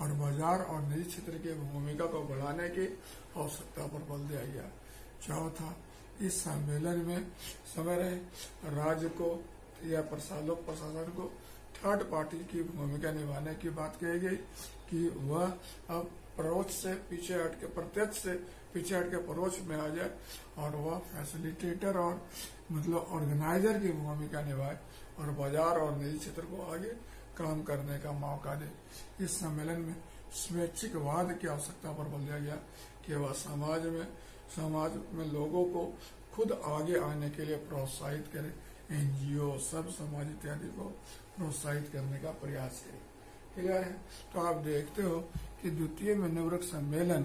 और बाजार और निजी क्षेत्र की भूमिका को बढ़ाने की आवश्यकता पर बल दिया गया। चौथा, इस सम्मेलन में समझ रहे राज्य को या लोक प्रशासन को थर्ड पार्टी की भूमिका निभाने की बात कही गई कि वह अब परोक्ष से पीछे हट के प्रत्यक्ष से पीछे हट के परोक्ष में आ जाए और वह फैसिलिटेटर और मतलब ऑर्गेनाइजर की भूमिका निभाए और बाजार और निजी क्षेत्र को आगे काम करने का मौका दे। इस सम्मेलन में स्वैच्छिकवाद की आवश्यकता पर बल दिया गया कि वह समाज में लोगों को खुद आगे आने के लिए प्रोत्साहित करे, एनजीओ, सब समाज इत्यादि को प्रोत्साहित करने का प्रयास करे। क्लियर है? तो आप देखते हो कि द्वितीय न्यूयॉर्क सम्मेलन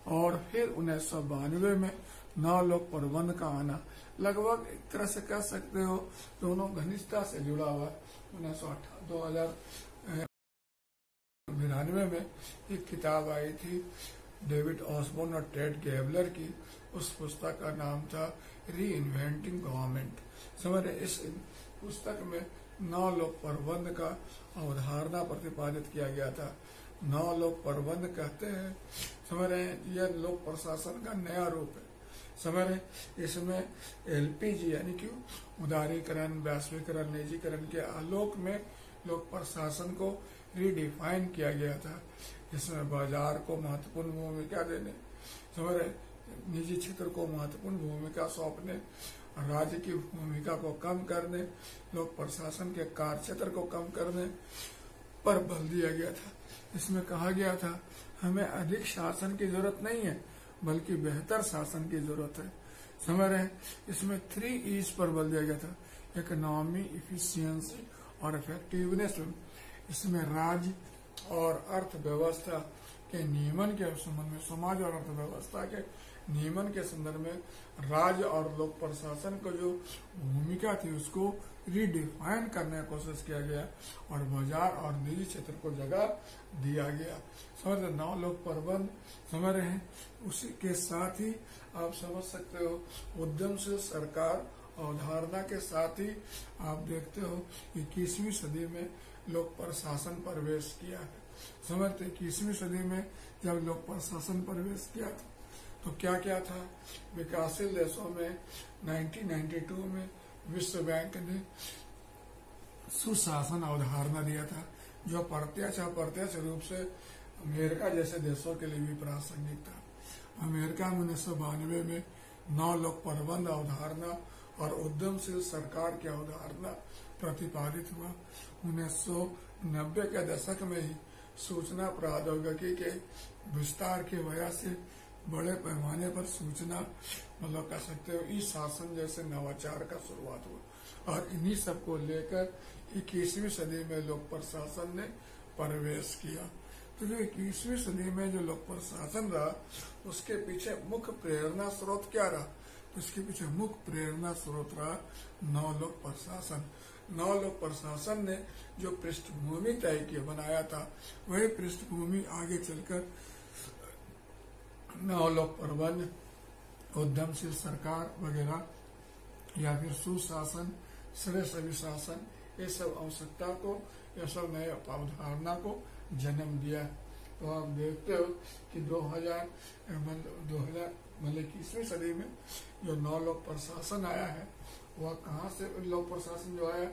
और फिर 1992 में 9 लोक प्रबंध का आना लगभग एक तरह से कह सकते हो दोनों घनिष्ठता से जुड़ा हुआ। 1992 में एक किताब आई थी डेविड ऑसबोर्न और टेड गैबलर की, उस पुस्तक का नाम था री इन्वेंटिंग गवर्नमेंट। समझ रहे, इस पुस्तक में 9 लोक प्रबंध का अवधारणा प्रतिपादित किया गया था। 9 लोक प्रबंध कहते हैं, समझ रहे, यह लोक प्रशासन का नया रूप है। समझ रहे, इसमें एलपीजी यानी कि उदारीकरण, वैश्वीकरण, निजीकरण के आलोक में लोक प्रशासन को रीडिफाइन किया गया था। इसमें बाजार को महत्वपूर्ण भूमिका देने, समझ रहे, निजी क्षेत्र को महत्वपूर्ण भूमिका सौंपने, राज्य की भूमिका को कम करने, लोक प्रशासन के कार्य क्षेत्र को कम करने पर बल दिया गया था। इसमें कहा गया था हमें अधिक शासन की जरूरत नहीं है बल्कि बेहतर शासन की जरूरत है। समझ रहे, इसमें 3 E's पर बल दिया गया था, इकोनॉमी, इफिशियंसी और इफेक्टिवनेस। इसमें राज्य और अर्थव्यवस्था के नियमन के संबंध में, समाज और अर्थव्यवस्था के नियमन के संदर्भ में राज्य और लोक प्रशासन को जो भूमिका थी उसको रीडिफाइन करने की कोशिश किया गया और बाजार और निजी क्षेत्र को जगह दिया गया। समझ रहे, 9 लोक प्रबंध समझ रहे हैं। उसी के साथ ही आप समझ सकते हो उद्यमशील सरकार अवधारणा के साथ ही आप देखते हो 21वीं सदी में लोक प्रशासन प्रवेश किया है। समझते, 21वीं सदी में जब लोक प्रशासन प्रवेश किया था तो क्या क्या था। विकासशील देशों में 1992 में विश्व बैंक ने सुशासन अवधारणा दिया था, जो प्रत्यक्ष अप्रत्यक्ष रूप से अमेरिका जैसे देशों के लिए भी प्रासंगिक था। अमेरिका में 1992 में 9 लोक प्रबंध अवधारणा और उद्यमशील सरकार की अवधारणा प्रतिपादित हुआ। 1990 के दशक में ही सूचना प्रौद्योगिकी के विस्तार की वजह से बड़े पैमाने पर सूचना मतलब कह सकते हो ई शासन जैसे नवाचार का शुरुआत हुआ और इन्हीं सब को लेकर 21वीं सदी में लोक प्रशासन ने प्रवेश किया। तो जो 21वीं सदी में जो लोक प्रशासन रहा उसके पीछे मुख्य प्रेरणा स्रोत क्या रहा, तो इसके पीछे मुख्य प्रेरणा स्रोत रहा 9 लोक प्रशासन। 9 लोक प्रशासन ने जो पृष्ठभूमि तय किया बनाया था वही पृष्ठभूमि आगे चलकर 9 लोक प्रबंध, उद्यमशील सरकार वगैरह या फिर सुशासन, श्रेष्ठ अभिशासन, ये सब आवश्यकता को, ये सब नए अवधारणा को जन्म दिया। तो आप देखते हो कि 2000 मतलब 21वीं सदी में जो 9 लोक प्रशासन आया है वह कहाँ से, लोक प्रशासन जो आया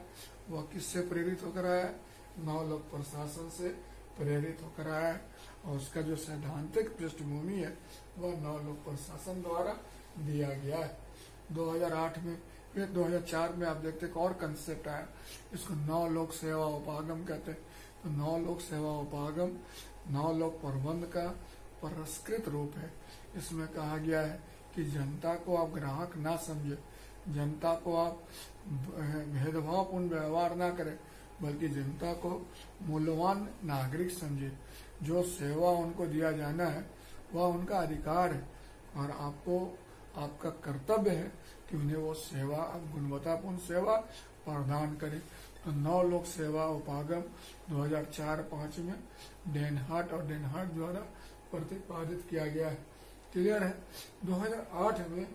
वह किससे प्रेरित होकर आया, 9 लोक प्रशासन से प्रेरित होकर आया है और उसका जो सैद्धांतिक पृष्ठभूमि है वह 9 लोक प्रशासन द्वारा दिया गया है। 2008 में फिर 2004 में आप देखते एक और कंसेप्ट आया, इसको 9 लोक सेवा उपागम कहते हैं। तो 9 लोक सेवा उपागम 9 लोक प्रबंध का पुरस्कृत रूप है। इसमें कहा गया है कि जनता को आप ग्राहक ना समझे, जनता को आप भेदभावपूर्ण व्यवहार ना करें, बल्कि जनता को मूल्यवान नागरिक समझे। जो सेवा उनको दिया जाना है वह उनका अधिकार है और आपको आपका कर्तव्य है कि उन्हें वो सेवा, गुणवत्तापूर्ण सेवा प्रदान करें। तो 9 लोक सेवा उपागम 2004-05 में डेनहार्ट और डेनहार्ट द्वारा प्रतिपादित किया गया है। क्लियर है। 2008 में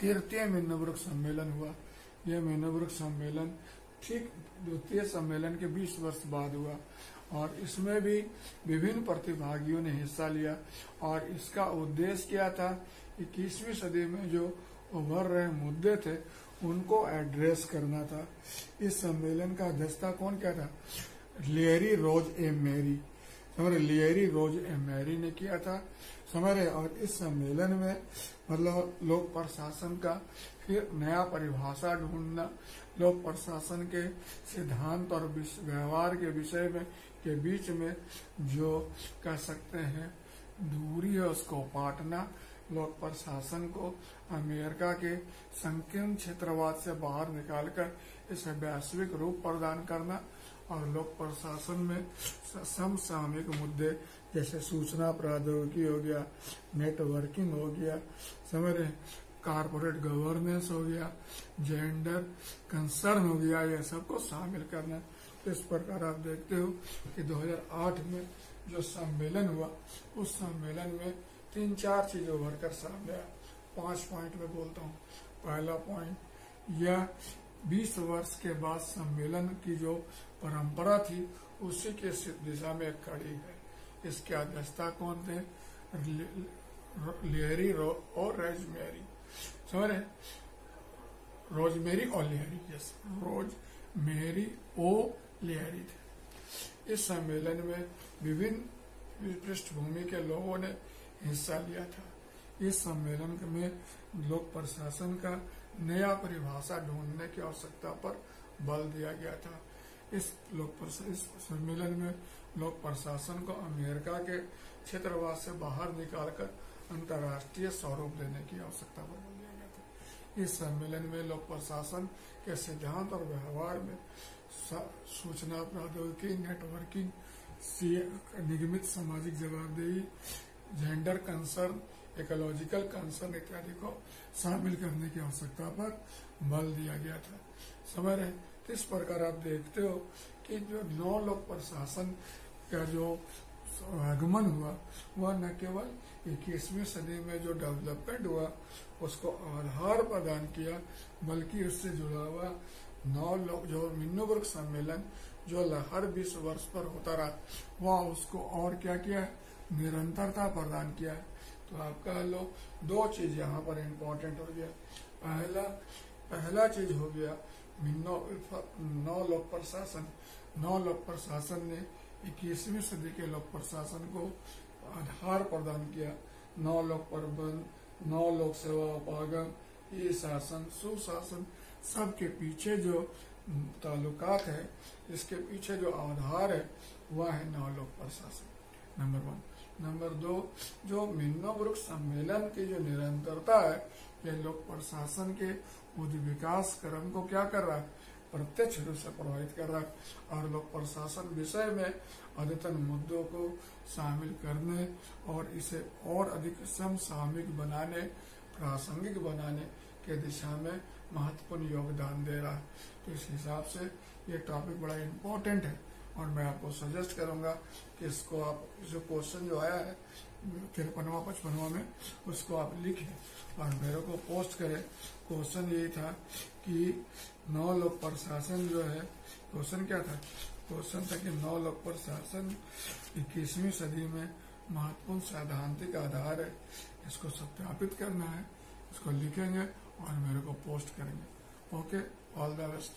13वें मिन्नोब्रुक सम्मेलन हुआ। यह मिन्नोब्रुक सम्मेलन ठीक द्वितीय सम्मेलन के 20 वर्ष बाद हुआ और इसमें भी विभिन्न प्रतिभागियों ने हिस्सा लिया और इसका उद्देश्य क्या था? 21वीं सदी में जो उभर रहे मुद्दे थे उनको एड्रेस करना था। इस सम्मेलन का अध्यक्षता कौन किया था? लियरी रोज एम मैरी, समझ, लियरी रोज एम मैरी ने किया था, समझ रहे। और इस सम्मेलन में मतलब लोक प्रशासन का फिर नया परिभाषा ढूंढना, लोक प्रशासन के सिद्धांत और व्यवहार के विषय में के बीच में जो कह सकते हैं दूरी है उसको पाटना, लोक प्रशासन को अमेरिका के संकीर्ण क्षेत्रवाद से बाहर निकालकर इसे वैश्विक रूप प्रदान करना और लोक प्रशासन में समसामयिक मुद्दे जैसे सूचना प्रौद्योगिकी हो गया, नेटवर्किंग हो गया, समझ रहे, कारपोरेट गवर्नेंस हो गया, जेंडर कंसर्न हो गया, यह सबको शामिल करना। तो इस प्रकार आप देखते हो कि 2008 में जो सम्मेलन हुआ उस सम्मेलन में 3-4 चीजें उभर कर सामने आया। 5 पॉइंट में बोलता हूँ। पहला पॉइंट, यह 20 वर्ष के बाद सम्मेलन की जो परंपरा थी उसी के दिशा में एक कड़ी है। इसके अध्यक्षता कौन थे? लियरी और रोजमेरी, समझ रहे, रोजमेरी और लियरी, यस, रोजमेरी ओ लियरी थे। इस सम्मेलन में विभिन्न पृष्ठभूमि के लोगों ने हिस्सा लिया था। इस सम्मेलन में लोक प्रशासन का नया परिभाषा ढूंढने की आवश्यकता पर बल दिया गया था। इस सम्मेलन में लोक प्रशासन को अमेरिका के क्षेत्रवाद से बाहर निकालकर अंतर्राष्ट्रीय स्वरूप देने की आवश्यकता पर बल दिया गया था। इस सम्मेलन में लोक प्रशासन के सिद्धांत और व्यवहार में सूचना प्रौद्योगिकी, नेटवर्किंग, निगमित सामाजिक जवाबदेही, जेंडर कंसर्न, इकोलॉजिकल कंसर्न इत्यादि को शामिल करने की आवश्यकता पर बल दिया गया था, समझ रहे। तो इस प्रकार आप देखते हो कि जो 9 लोक प्रशासन का जो आगमन हुआ वह न केवल 21वीं सदी में जो डेवलपमेंट हुआ उसको आधार प्रदान किया, बल्कि उससे जुड़ा हुआ 9 लोग जो मिन्नोब्रुक सम्मेलन जो हर 20 वर्ष पर होता रहा वह उसको और क्या किया है? निरंतरता प्रदान किया है। तो आपका लो 2 चीज यहाँ पर इम्पोर्टेंट हो गया। पहला चीज हो गया 9 लोक प्रशासन। 9 लोक प्रशासन ने 21वीं सदी के लोक प्रशासन को आधार प्रदान किया। 9 लोक प्रबंध, 9 लोक सेवा उपागम, ई शासन, सुशासन, सबके पीछे जो ताल्लुकात है, इसके पीछे जो आधार है वह है 9 लोक प्रशासन, नंबर 1। नंबर 2, जो मिन्नोब्रुक सम्मेलन की जो निरंतरता है यह लोक प्रशासन के विकास क्रम को क्या कर रहा है? प्रत्यक्ष रूप से प्रभावित कर रहा है और लोक प्रशासन विषय में अद्यतन मुद्दों को शामिल करने और इसे और अधिक समसामयिक बनाने, प्रासंगिक बनाने के दिशा में महत्वपूर्ण योगदान दे रहा है। तो इस हिसाब से ये टॉपिक बड़ा इम्पोर्टेंट है और मैं आपको सजेस्ट करूंगा कि इसको आप जो क्वेश्चन जो आया है 53वां-55वां में उसको आप लिखें और मेरे को पोस्ट करें। क्वेश्चन यही था कि 9 लोक प्रशासन जो है, क्वेश्चन क्या था? क्वेश्चन था कि 9 लोक प्रशासन 21वीं सदी में महत्वपूर्ण सैद्धांतिक आधार है, इसको सत्यापित करना है। इसको लिखेंगे और मेरे को पोस्ट करेंगे। Okay, all the best,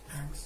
thanks.